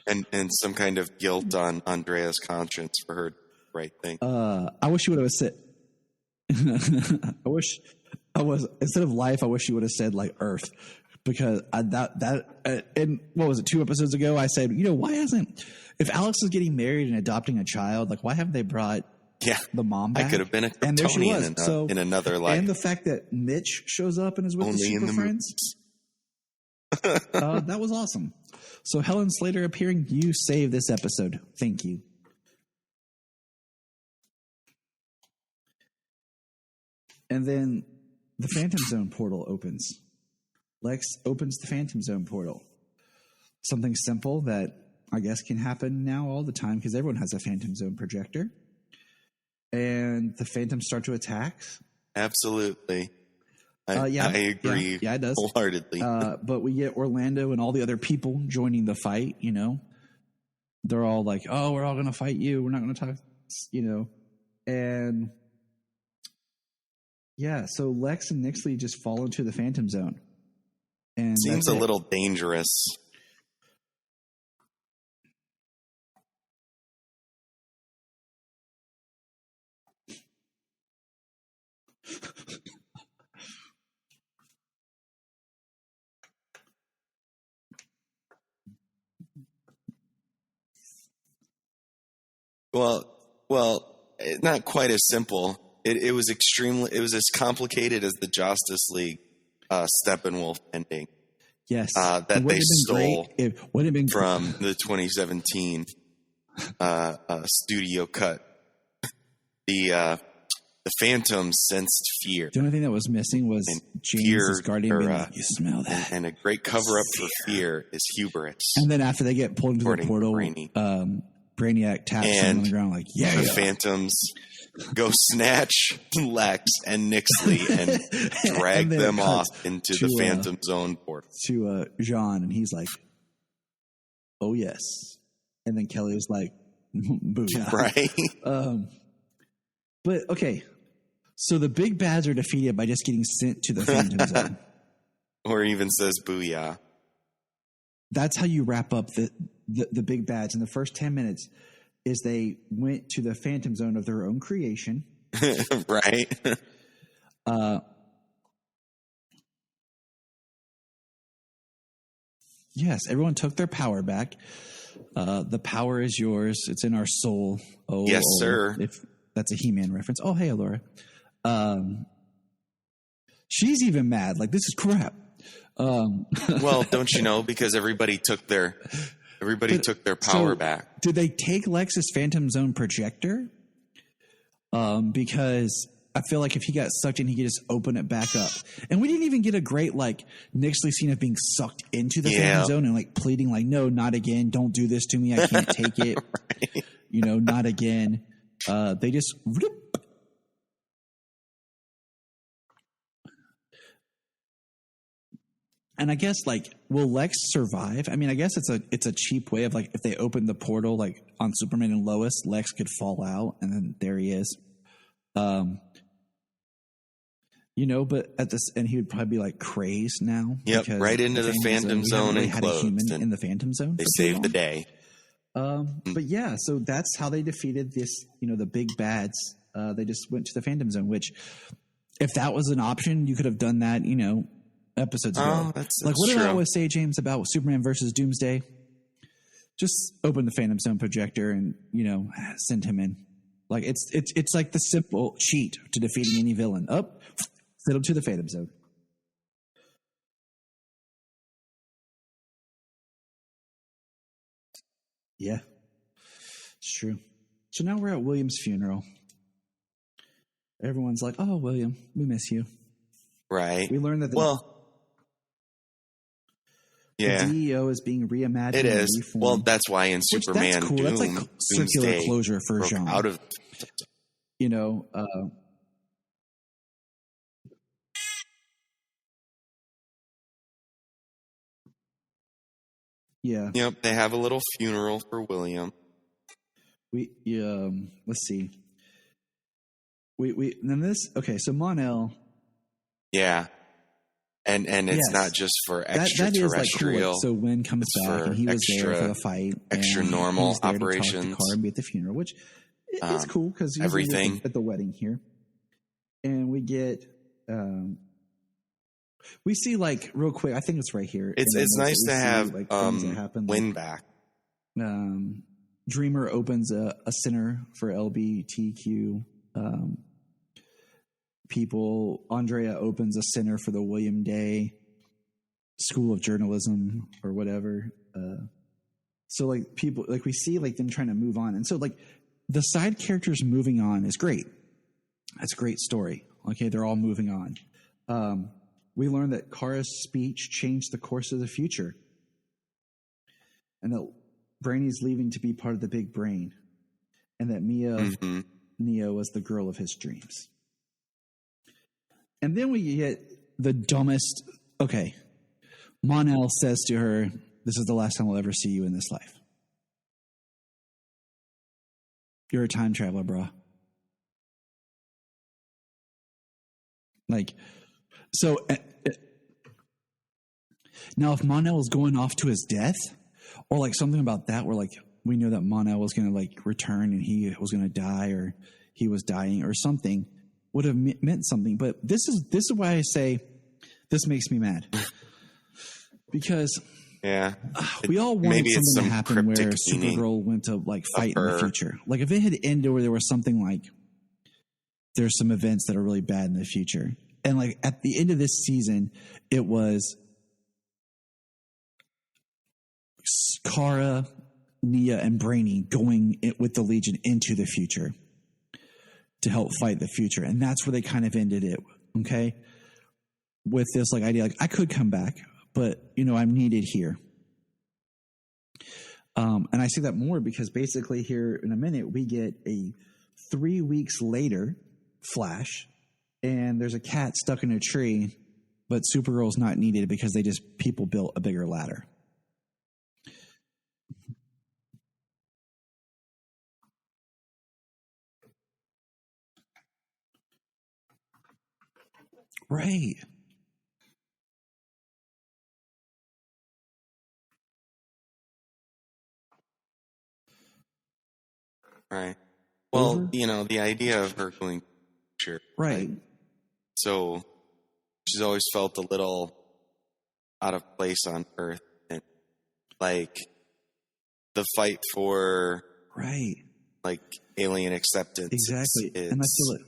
And some kind of guilt on Andrea's conscience for her right thing. I wish you would have said, instead of life, I wish you would have said like Earth. Because and what was it, 2 episodes ago, I said, why hasn't, if Alex is getting married and adopting a child, like why haven't they brought the mom back? I could have been a and there she was. in another life. And the fact that Mitch shows up and is with the Super Friends. That was awesome. So Helen Slater appearing, you saved this episode. Thank you. And then the Phantom Zone portal opens. Lex opens the Phantom Zone portal. Something simple that I guess can happen now all the time because everyone has a Phantom Zone projector. And the Phantoms start to attack. Absolutely. I agree. Yeah, it does. Wholeheartedly. But we get Orlando and all the other people joining the fight, They're all like, oh, we're all going to fight you. We're not going to talk, And yeah, so Lex and Nixley just fall into the Phantom Zone. And seems a little dangerous. Well, not quite as simple. It was as complicated as the Justice League Steppenwolf ending. Yes, that they stole from the 2017 studio cut. The Phantom sensed fear. The only thing that was missing was James' guardian being like, you smell that. And a great cover-up for fear is hubris. And then after they get pulled into the portal, Brainiac taps him on the ground like, yeah. The Phantoms go snatch Lex and Nixley and drag them off into the Phantom Zone portal. To Jean, and he's like, oh, yes. And then Kelly was like, booyah. Right. But, okay. So the big bads are defeated by just getting sent to the Phantom Zone. Or even says booyah. That's how you wrap up the big bads. In the first 10 minutes is they went to the Phantom Zone of their own creation. Right. Yes, everyone took their power back. The power is yours. It's in our soul. Oh, yes, sir. If that's a He-Man reference. Oh, hey, Laura. She's even mad. Like, this is crap. Well, don't you know? Because everybody took their power back. Did they take Lex's Phantom Zone projector? Because I feel like if he got sucked in, he could just open it back up. And we didn't even get a great Nixley scene of being sucked into the Phantom Zone and pleading no, not again. Don't do this to me. I can't take it. Right. Not again. They just. And I guess will Lex survive? I mean, I guess it's a cheap way of if they open the portal on Superman and Lois, Lex could fall out and then there he is. but at this, and he would probably be like crazed now. Yep, because right into the Phantom Zone we and had a human closed. in the Phantom Zone. They saved the day. But yeah, so that's how they defeated this, the big bads. They just went to the Phantom Zone, which if that was an option, you could have done that, episodes ago. That's like, what did true. I always say, James, about Superman versus Doomsday? Just open the Phantom Zone projector and, send him in. Like, it's like the simple cheat to defeating any villain. Send him to the Phantom Zone. Yeah, it's true. So now we're at William's funeral. Everyone's like, "Oh, William, we miss you." Right. We learned that the DEO is being reimagined. It is. And reformed, Well, that's why in Superman that's cool. Doom, That's like circular Doomsday closure for broke Jean. out of. Yeah. Yep, they have a little funeral for William. Let's see. Then this. Okay, so Mon-El. Yeah. And it's not just for extraterrestrial. That is like cool. Like, so Wynn comes back and he was there for the fight. Extra and normal he was there operations. To talk to Kara and be at the funeral, which is cool because he's everything at the wedding here. And we get, we see like real quick. I think it's right here. It's nice to have like, things that happen. Wynn back. Dreamer opens a center for LGBTQ people. Andrea opens a center for the William Day School of Journalism or whatever. So like people, like we see like them trying to move on. And so like the side characters moving on is great. That's a great story. Okay. They're all moving on. We learned that Kara's speech changed the course of the future and that Brainy's leaving to be part of the big brain and that Neo was the girl of his dreams. And then we get the dumbest. Okay. Mon-El says to her, "This is the last time I'll ever see you in this life. You're a time traveler, bro." Like, so now if Mon-El is going off to his death or like something about that, where like we know that Mon-El was going to like return and he was going to die or he was dying or something, would have meant something. But this is why I say this makes me mad because we all wanted something to happen where Supergirl went to like fight in the future. Like if it had ended where there was something like there's some events that are really bad in the future, and like at the end of this season, it was Kara, Nia, and Brainy going with the Legion into the future to help fight the future. And that's where they kind of ended it. Okay. With this like idea, like I could come back, but I'm needed here. And I see that more because basically here in a minute, we get a 3 weeks later flash and there's a cat stuck in a tree, but Supergirl's not needed because people built a bigger ladder. Right. Right. Well, the idea of her going sure. Right. Like, so she's always felt a little out of place on Earth. And like the fight for like alien acceptance. Exactly. And I feel it.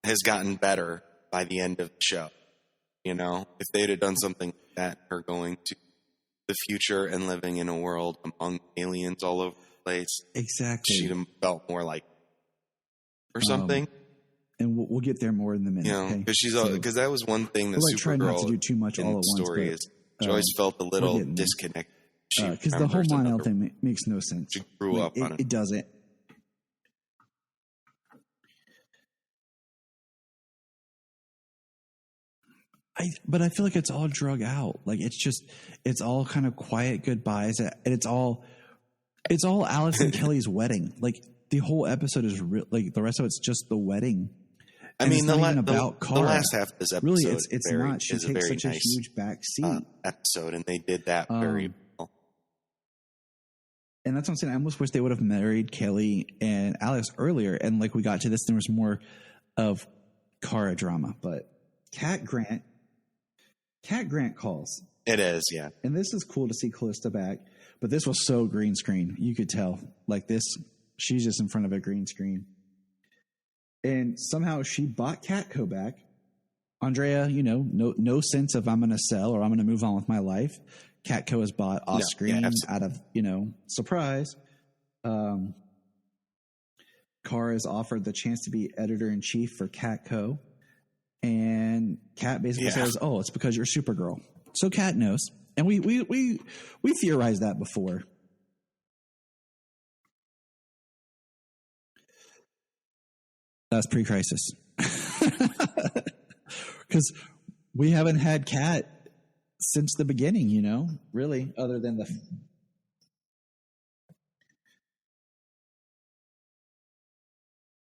Has gotten better by the end of the show. If they'd have done something like that, her going to the future and living in a world among aliens all over the place. Exactly. She'd have felt more like or something. And we'll get there more in the minute. Because that was one thing that Supergirl try not to do too much all at once. Story is she always felt a little disconnected. Because the whole Mon-El thing makes no sense. She grew up on it. It doesn't. But I feel like it's all drug out. Like it's all kind of quiet goodbyes, and it's all Alex and Kelly's wedding. Like the whole episode is like the rest of it's just the wedding, I And mean, it's the not even the about Kara. last half of this episode Really, it's very, not. She is a takes very such nice a huge back seat. episode, and they did that very well. And that's what I'm saying. I almost wish they would have married Kelly and Alex earlier. And like we got to this, there was more of Kara drama. But Cat Grant calls. It is, yeah. And this is cool to see Callista back. But this was so green screen. You could tell. Like this, she's just in front of a green screen. And somehow she bought Catco back. Andrea, no sense of I'm going to sell or I'm going to move on with my life. Catco is bought off screen out of, surprise. Kara is offered the chance to be editor-in-chief for Catco. And Cat basically says, oh, it's because you're Supergirl. So Cat knows. And we theorized that before. That's pre-crisis. Because we haven't had Cat since the beginning, really, other than the...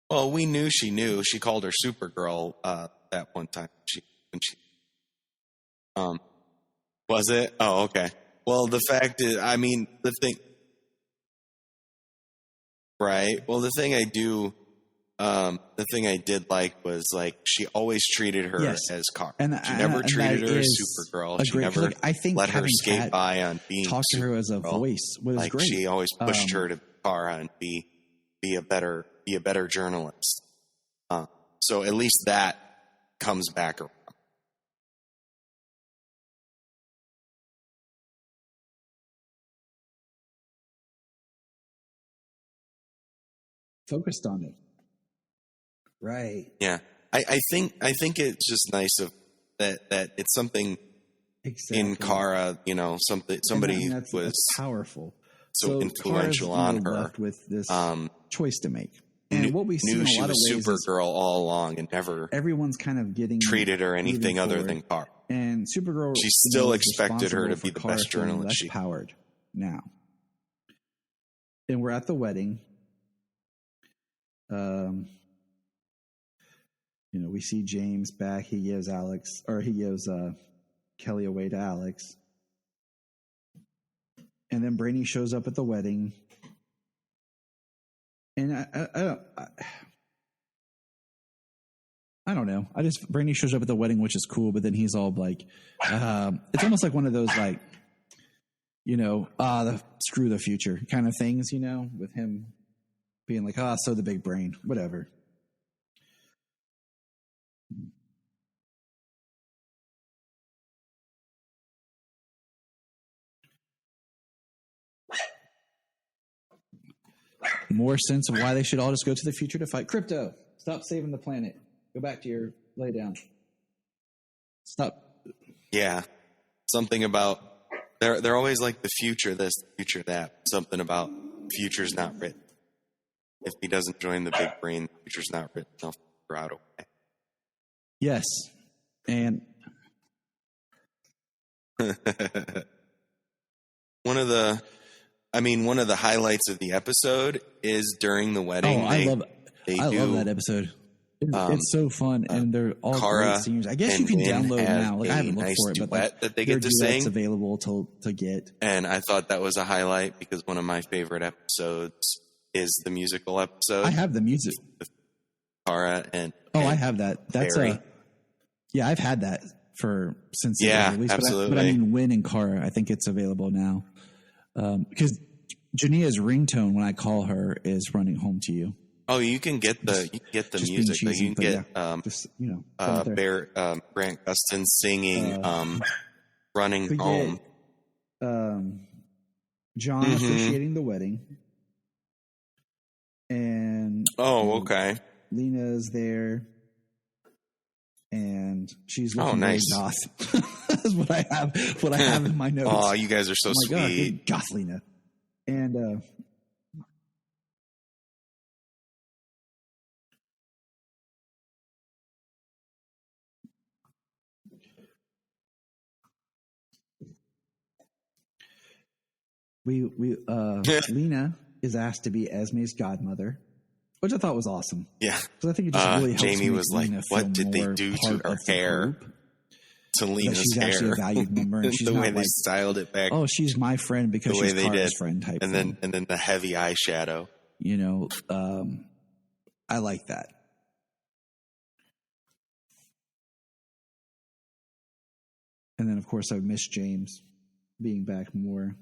Well, we knew she knew. She called her Supergirl that one time. Was it? Oh, okay. Well, the fact is, I mean, the thing... Right? Well, the thing I did like was like she always treated her as Kara. She never treated her as Supergirl. She never let her skate by on being talk to Supergirl. her as a voice was like great. She always pushed her to be Kara and be a better journalist. So at least that comes back around. Focused on it. Right. Yeah. I think it's just nice of that it's something in Kara, somebody that's powerful. So influential on her with this choice to make. And what we see in a she lot was of ways Supergirl all along and never everyone's kind of getting treated her anything other than Kara. And Supergirl, she still expected her to be the best journalist. Less powered now. And we're at the wedding. We see James back. He gives Kelly away to Alex. And then Brainy shows up at the wedding. And I don't know. Brainy shows up at the wedding, which is cool, but then he's all like, it's almost like one of those like, screw the future kind of things, with him being like, so the big brain, whatever. More sense of why they should all just go to the future to fight Crypto. Stop saving the planet. Go back to your lay down. Stop. Yeah. Something about they're always like the future this, the future that. Something about the future's not written. If he doesn't join the big brain, the future's not written. They'll figure out a way. Yes. And one of the highlights of the episode is during the wedding. Oh, I love that episode. It's so fun, and they're all Kara great singers. I guess you can download now. Like I haven't looked for it, but that they get to sing available to get. And I thought that was a highlight because one of my favorite episodes is the musical episode. I have the music. Kara and I have that. That's Barry. I've had that since it was released. Absolutely. But I mean, Win and Kara, I think it's available now because Jania's ringtone when I call her is "Running Home to You." Oh, you can get the music. Cheesy, you can get Grant Gustin singing "Running Home." John officiating the wedding, and okay. Lena's there, and she's looking nice. very goth. That's what I have. What I have in my notes. Oh, you guys are so sweet. God, goth Lena, and. Lena is asked to be Esme's godmother, which I thought was awesome. Yeah. Because I think it just really helps Jamie make was like, Lena what feel did they more do to part her of the hair? group, To that Lena's she's hair. actually a valued member, and she's the way not they like, styled it back. oh, she's my friend because the way she's they Kara's did. friend type and thing. then the heavy eyeshadow. You know, I like that. And then, of course, I miss James being back more.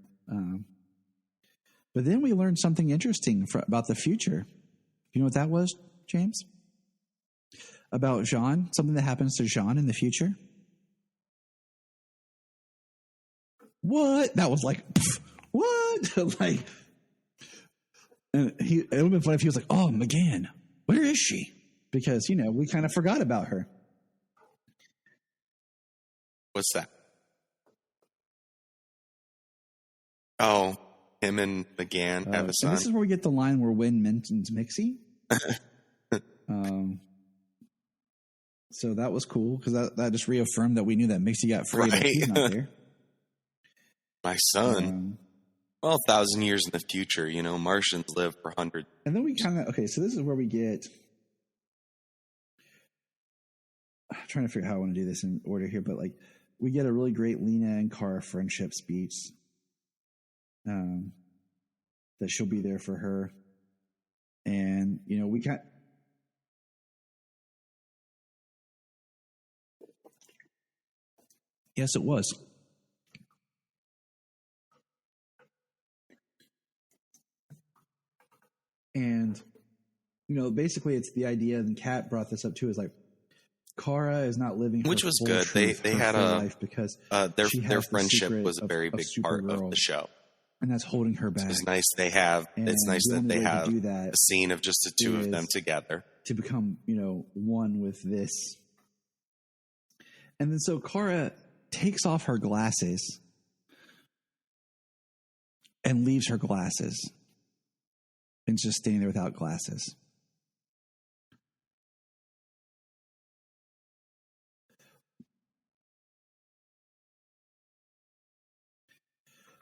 But then we learned something interesting about the future. You know what that was, James? About Jean, something that happens to Jean in the future. What? That was like, pff, what? Like, and it would have been funny if he was like, oh, McGann, where is she? Because, you know, we kind of forgot about her. What's that? Oh, him and McGann have a son. And this is where we get the line where Wynn mentions Mixie. So that was cool because that just reaffirmed that we knew that Mixie got free, but he's not there. My son. Well, 1,000 years in the future, you know, Martians live for hundreds. And then we kind of, okay, so this is where we get, I'm trying to figure out how I want to do this in order here, but like we get a really great Lena and Kara friendship speech. That she'll be there for her. And, you know, we got, yes, it was. And, you know, basically it's the idea, and Kat brought this up too, is like, Kara is not living her which was full good. Truth, they her had full a life because their friendship was a very big part Supergirl, of the show. and that's holding her back. It's nice they have. And it's nice the that only they way to have do that a scene of just the two of them together to become, you know, one with this. And then so Kara takes off her glasses and leaves her glasses and just standing there without glasses.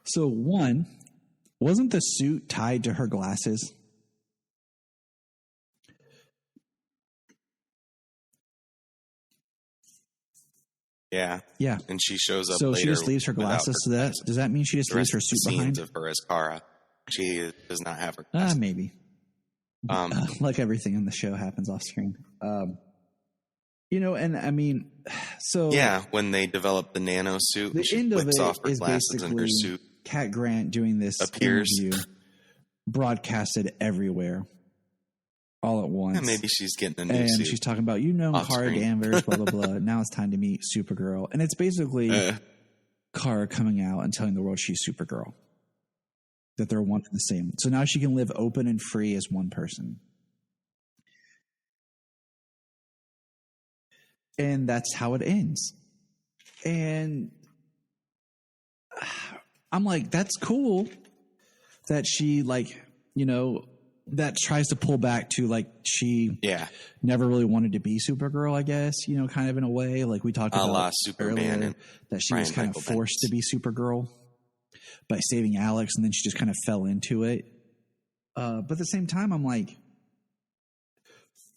So one, wasn't the suit tied to her glasses? Yeah. Yeah. And she shows up So later. she just leaves her glasses. So that does that mean she just leaves her suit behind? Of her as Kara. She does not have her Ah, glasses. maybe. Like everything in the show happens off screen. You know, and I mean, so yeah, when they develop the nano suit, the she end of flicks it off her is glasses and her basically suit Cat Grant doing this appears. interview, broadcasted everywhere, all at once. Yeah, maybe she's getting a new and suit. she's talking about, you know, Kara screen. Danvers, blah, blah, blah. Now it's time to meet Supergirl. And it's basically Kara coming out and telling the world she's Supergirl, that they're one and the same. So now she can live open and free as one person. And that's how it ends. And I'm like, that's cool that she, like, you know, that tries to pull back to, like, she never really wanted to be Supergirl, I guess, you know, kind of in a way. Like we talked about Superman earlier, that she was kind of forced to be Supergirl by saving Alex, and then she just kind of fell into it. But at the same time, I'm like,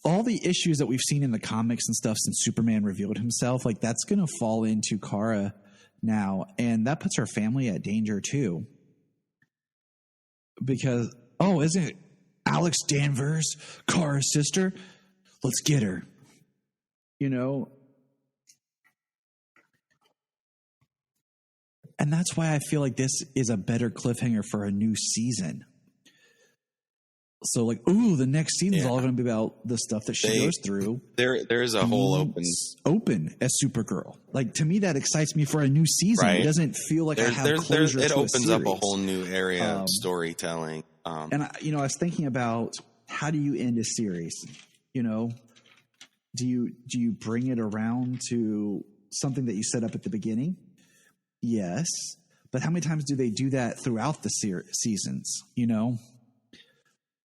all the issues that we've seen in the comics and stuff since Superman revealed himself, like that's going to fall into Kara now. And that puts her family at danger too. Because, oh, isn't it Alex Danvers, Kara's sister? Let's get her. You know? And that's why I feel like this is a better cliffhanger for a new season. So, like, ooh, the next season is all going to be about the stuff that she goes through. There is a whole open as Supergirl. Like, to me, that excites me for a new season. Right. It doesn't feel like I have closure to a series. It opens up a whole new area of storytelling. And I was thinking about, how do you end a series? You know, do you bring it around to something that you set up at the beginning? Yes, but how many times do they do that throughout the seasons? You know.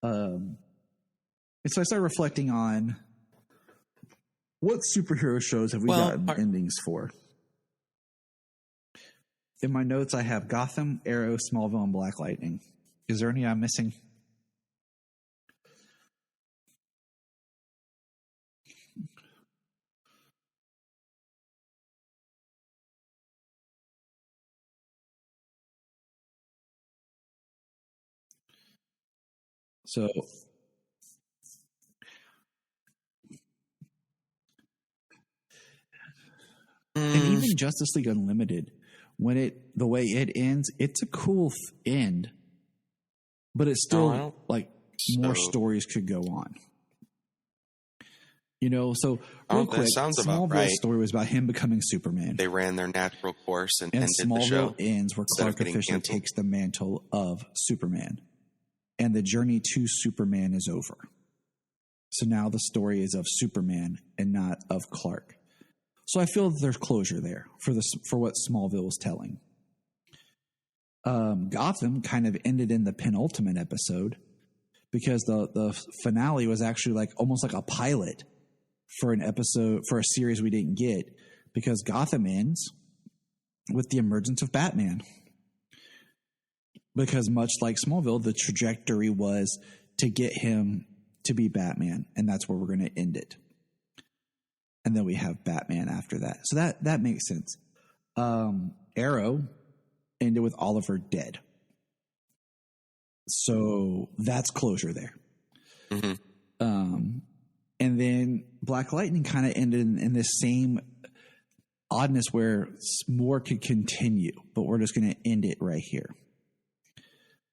And so I started reflecting on, what superhero shows have we gotten endings for? In my notes, I have Gotham, Arrow, Smallville, and Black Lightning. Is there any I'm missing? So and even Justice League Unlimited, the way it ends, it's a cool end, but it's still more stories could go on. So real quick, Smallville's story was about him becoming Superman. They ran their natural course and ended Smallville the show. Ends where Clark officially takes the mantle of Superman, and the journey to Superman is over. So now the story is of Superman and not of Clark. So I feel that there's closure there for what Smallville was telling. Gotham kind of ended in the penultimate episode because the finale was actually almost like a pilot for a series we didn't get, because Gotham ends with the emergence of Batman. Because much like Smallville, the trajectory was to get him to be Batman, and that's where we're going to end it. And then we have Batman after that. So that makes sense. Arrow ended with Oliver dead. So that's closure there. Mm-hmm. And then Black Lightning kind of ended in this same oddness where more could continue, but we're just going to end it right here.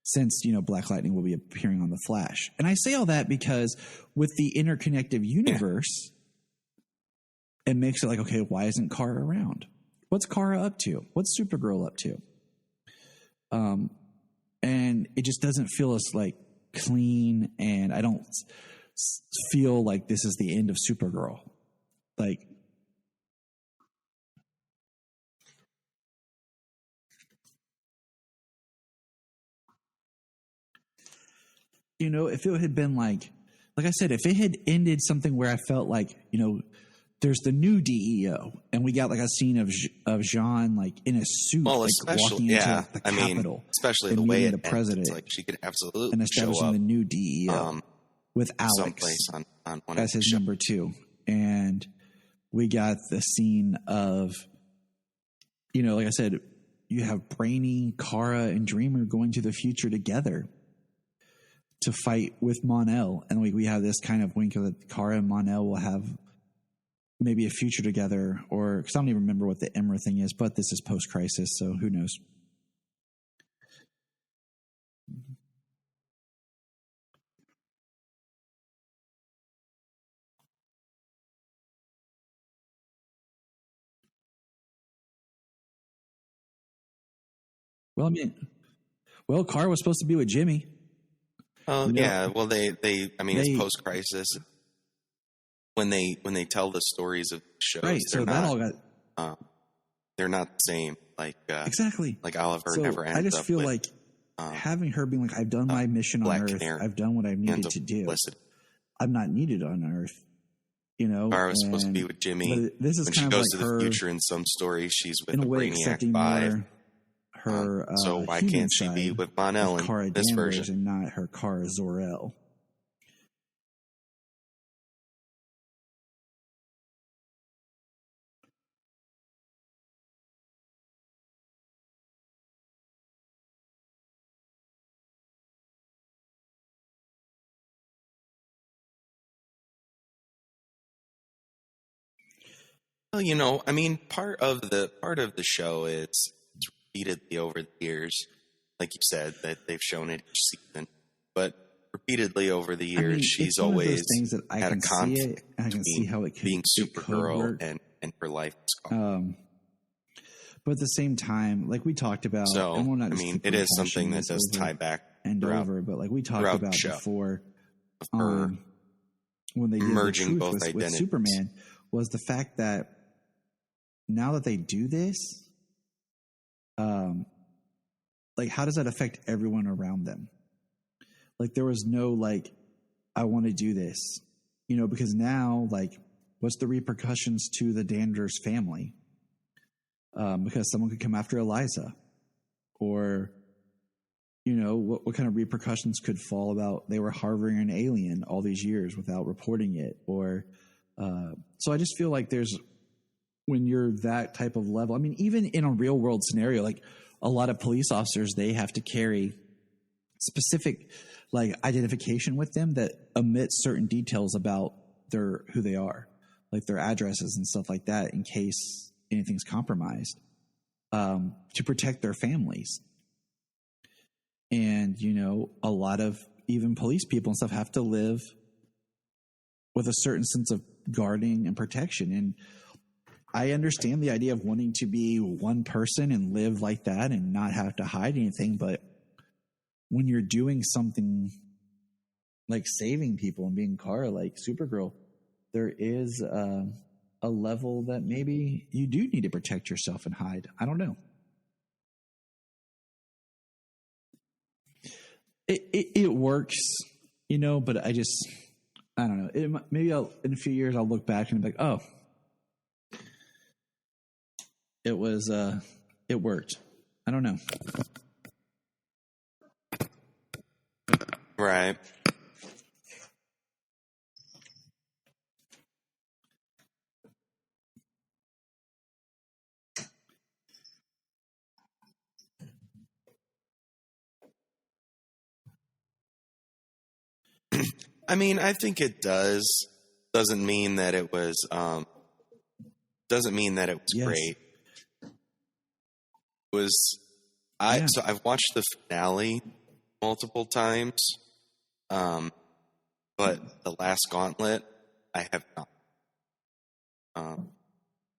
Since, Black Lightning will be appearing on The Flash. And I say all that because with the interconnected universe, it makes it okay, why isn't Kara around? What's Kara up to? What's Supergirl up to? And it just doesn't feel as clean, and I don't feel like this is the end of Supergirl. If it had been like I said, if it had ended something where I felt there's the new DEO, and we got a scene of Jean in a suit, walking into the Capitol, especially the way the president, she could absolutely and establishing the new DEO with Alex on as his number 2, and we got the scene of, like I said, you have Brainy, Kara, and Dreamer going to the future together to fight with Mon-El, and we have this kind of wink that Kara and Mon-El will have maybe a future together, or because I don't even remember what the Emra thing is, but this is post-crisis, so who knows? Well, Kara was supposed to be with Jimmy. Oh yeah, well it's post-crisis. When they tell the stories of shows, right? So that all got. They're not the same. Exactly. Oliver never ends up. I just feel having her being I've done my mission on Earth. I've done what I've needed to do. I'm not needed on Earth. Kara was supposed to be with Jimmy. This is when kind she of goes to the future in some stories, she's with the Brainiac 5. Her so why can't she be with Mon-El in this version and not her Kara Zor-El? Well, part of the show is it's repeatedly over the years, like you said, that they've shown it each season, but repeatedly over the years, she's always had a conflict between being Supergirl and her life. But at the same time, like we talked about, it is something that does tie back and over. But like we talked about before, when they did merging both identities with Superman, was the fact that now that they do this, like how does that affect everyone around them? Like there was no I want to do this, because now what's the repercussions to the Danders family? Because someone could come after Eliza, or what kind of repercussions could fall about they were harboring an alien all these years without reporting it, or so I just feel like when you're that type of level, even in a real world scenario, like a lot of police officers, they have to carry specific like identification with them that omits certain details about who they are, like their addresses and stuff like that, in case anything's compromised, to protect their families. And, you know, a lot of even police people and stuff have to live with a certain sense of guarding and protection. And I understand the idea of wanting to be one person and live like that and not have to hide anything. But when you're doing something like saving people and being Kara, like Supergirl, there is a level that maybe you do need to protect yourself and hide. I don't know. It works, you know, but I don't know. Maybe in a few years I'll look back and be like, oh, it worked. I don't know. Right. I mean, I think it does. Doesn't mean that it was. Doesn't mean that it was great. So I've watched the finale multiple times, but the last Gauntlet I have not. I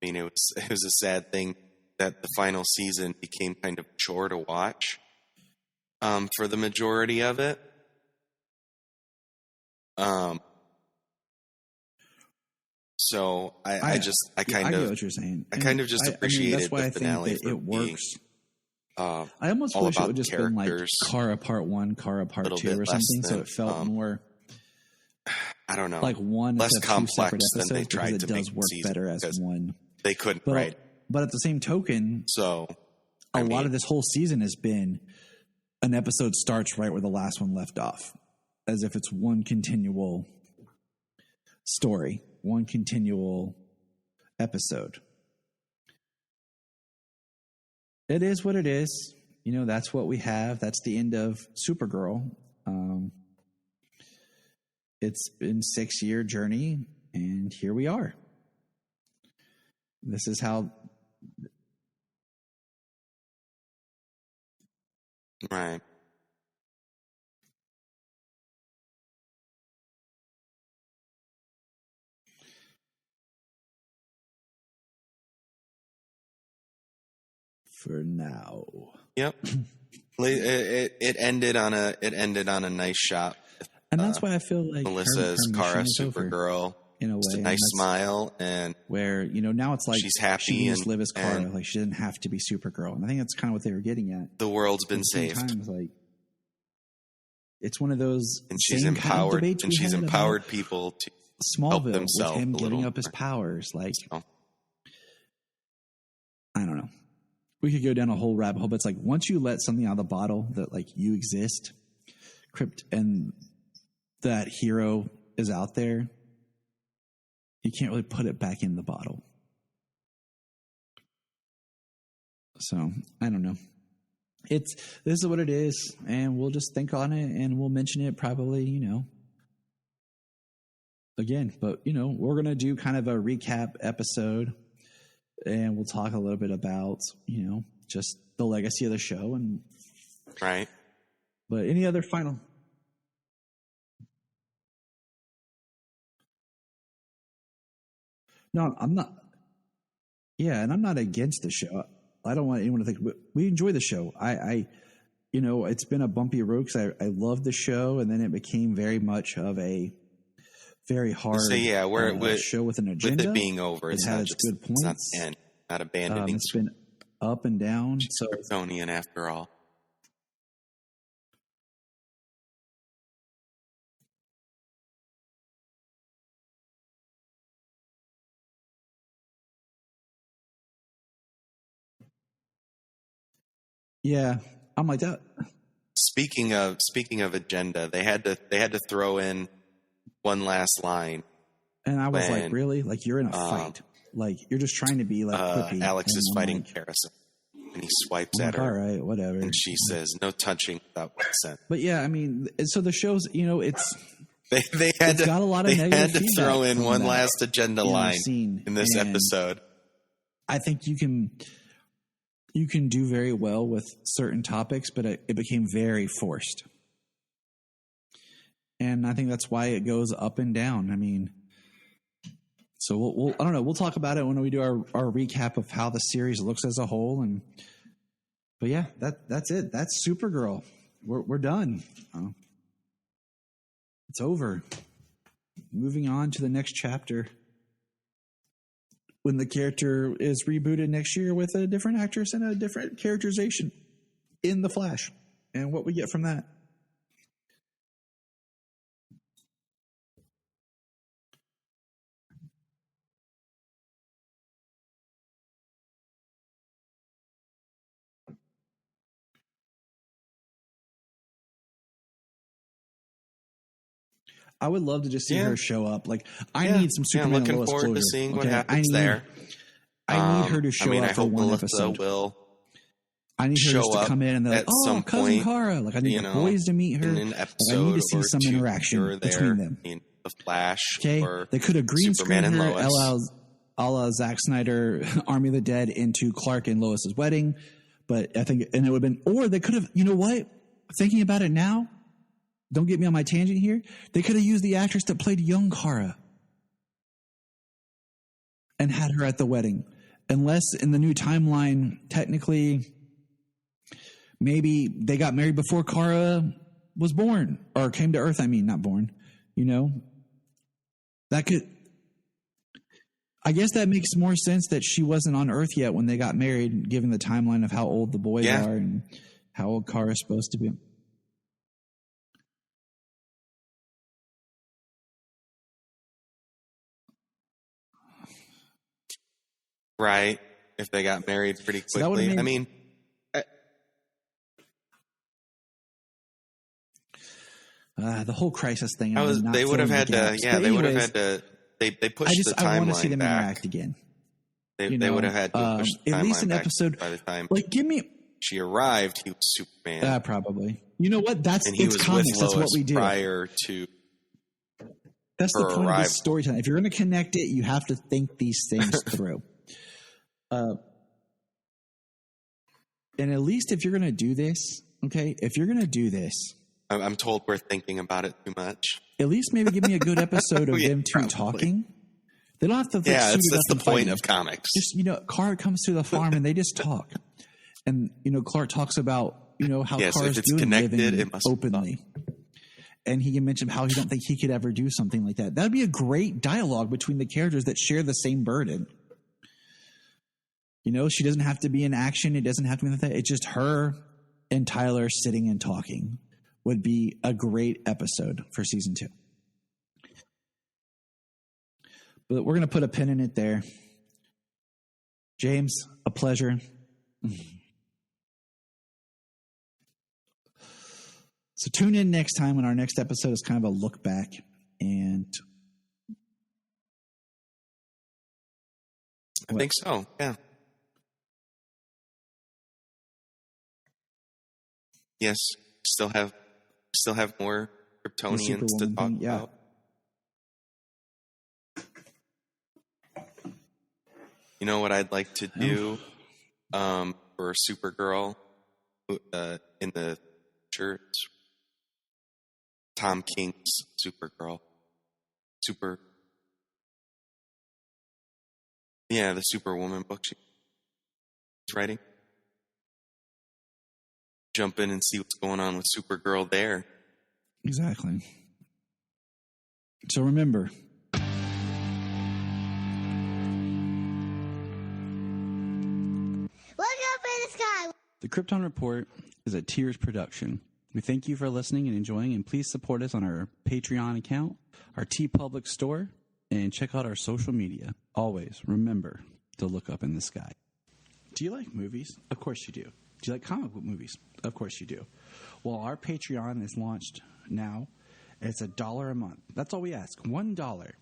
mean, it was a sad thing that the final season became kind of a chore to watch for the majority of it. So I kind of get what you're saying. I kind of just appreciated that's why the I finale think that for it works. Being, I almost all wish it about would just been like characters, Kara Part 1, Kara Part 2 or something, so it felt more, I don't know, like one less instead of two separate complex than they episodes, tried because to it make does work better as one. They couldn't, right? But at the same token, so a lot of this whole season has been an episode starts right where the last one left off, as if it's one continual story, one continual episode. It is what it is. You know, that's what we have. That's the end of Supergirl. It's been a 6-year journey, and here we are. This is how... Right. For now. Yep. It ended on a nice shot. And that's why I feel like Melissa is Kara, Supergirl. In a way, it's a nice smile, and where, you know, now it's like she's happy she can and just live as Kara, like she didn't have to be Supergirl. And I think that's kind of what they were getting at. The world's been saved. Times, like, it's one of those, and she's empowered, and she's empowered people to help themselves. With him giving up his powers, like, I don't know. We could go down a whole rabbit hole, but it's like once you let something out of the bottle that like you exist, and that hero is out there, you can't really put it back in the bottle. So I don't know. This is what it is, and we'll just think on it, and we'll mention it probably, you know, again. But you know, we're gonna do kind of a recap episode. And we'll talk a little bit about, you know, just the legacy of the show and right. But any other final? No, I'm not. Yeah, and I'm not against the show. I don't want anyone to think we enjoy the show. I you know, it's been a bumpy road because I love the show, and then it became very much of a very hard show with an agenda. With it being over, it had its good points. It's not abandoning. It's been up and down. So Kryptonian after all. Yeah, I'm like that. Speaking of agenda, they had to throw in one last line. And I was like, really? Like, you're in a fight. Like, you're just trying to be like quippy. Alex is fighting Harrison. and he swipes I'm at like, her. all right, whatever. And she says, "No touching without consent." But yeah, I mean, so the show's, it's They had got a lot of they negative had to feedback throw in from one that, last agenda line scene. in this And episode. I think you can do very well with certain topics, but it became very forced. And I think that's why it goes up and down. I mean, so we'll I don't know. We'll talk about it when we do our recap of how the series looks as a whole. But yeah, that's it. That's Supergirl. We're done. It's over. Moving on to the next chapter, when the character is rebooted next year with a different actress and a different characterization in The Flash, and what we get from that. I would love to just see her show up. Like, I need some Superman and Lois looking forward closure. to seeing what happens there. I need her to show up for one episode. I need her just to come in and they're like, "Oh, Cousin Kara!" Like, I need the boys to meet her. In an episode, I need to see some interaction between them. The Flash. Okay, they could have green screened her, a la Zack Snyder, Army of the Dead, into Clark and Lois's wedding. But I think, and it would have been, or they could have. You know what? Thinking about it now. Don't get me on my tangent here. They could have used the actress that played young Kara and had her at the wedding. Unless in the new timeline, technically, maybe they got married before Kara was born or came to Earth. I mean, not born, that could, I guess that makes more sense that she wasn't on Earth yet when they got married, given the timeline of how old the boys are and how old Kara's supposed to be. Right. If they got married pretty quickly. So I mean, the whole crisis thing. They would have had to. Yeah, they would have had to. They pushed the timeline back. I want to see them interact again. They would have had to push the timeline at least an back episode. By the time she arrived, he was Superman. Probably. You know what? It's was comics. That's what we do. Prior to. That's the point of this storytelling. If you're going to connect it, you have to think these things through. And at least if you're going to do this, I'm told we're thinking about it too much. At least maybe give me a good episode of them two talking. They don't have to. That's the point of comics. Just Kara comes to the farm and they just talk, and Clark talks about how Kara's doing living openly. And he can mention how he don't think he could ever do something like that. That would be a great dialogue between the characters that share the same burden. She doesn't have to be in action. It doesn't have to be like that. It's just her and Tyler sitting and talking would be a great episode for season 2. But we're going to put a pin in it there. James, a pleasure. So tune in next time when our next episode is kind of a look back, and I think so. Yeah. Yes. Still have more Kryptonians to talk about. You know what I'd like to do for Supergirl in the future? Tom King's Supergirl. The Superwoman book she's writing. Jump in and see what's going on with Supergirl there. Exactly. So remember, look up in the sky. The Krypton Report is a Tears production. We thank you for listening and enjoying, and please support us on our Patreon account, our TeePublic store, and check out our social media. Always remember to look up in the sky. Do you like movies? Of course you do. Do you like comic book movies? Of course you do. Well, our Patreon is launched now. It's $1 a month. That's all we ask. $1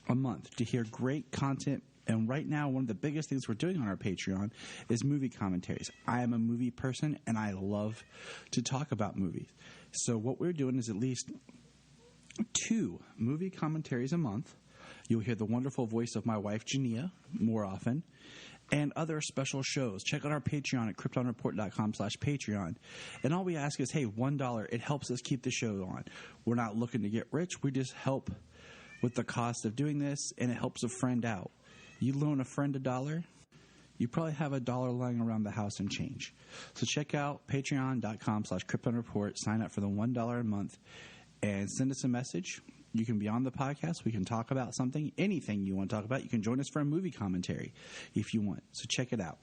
a month to hear great content And right now, one of the biggest things we're doing on our Patreon is movie commentaries. I am a movie person, and I love to talk about movies. So what we're doing is at least 2 movie commentaries a month. You'll hear the wonderful voice of my wife, Jania, more often, and other special shows. Check out our Patreon at KryptonReport.com/Patreon. And all we ask is, hey, $1. It helps us keep the show on. We're not looking to get rich. We just help with the cost of doing this, and it helps a friend out. You loan a friend $1, you probably have $1 lying around the house and change. So check out patreon.com/KryptonReport. Sign up for the $1 a month and send us a message. You can be on the podcast. We can talk about something, anything you want to talk about. You can join us for a movie commentary if you want. So check it out.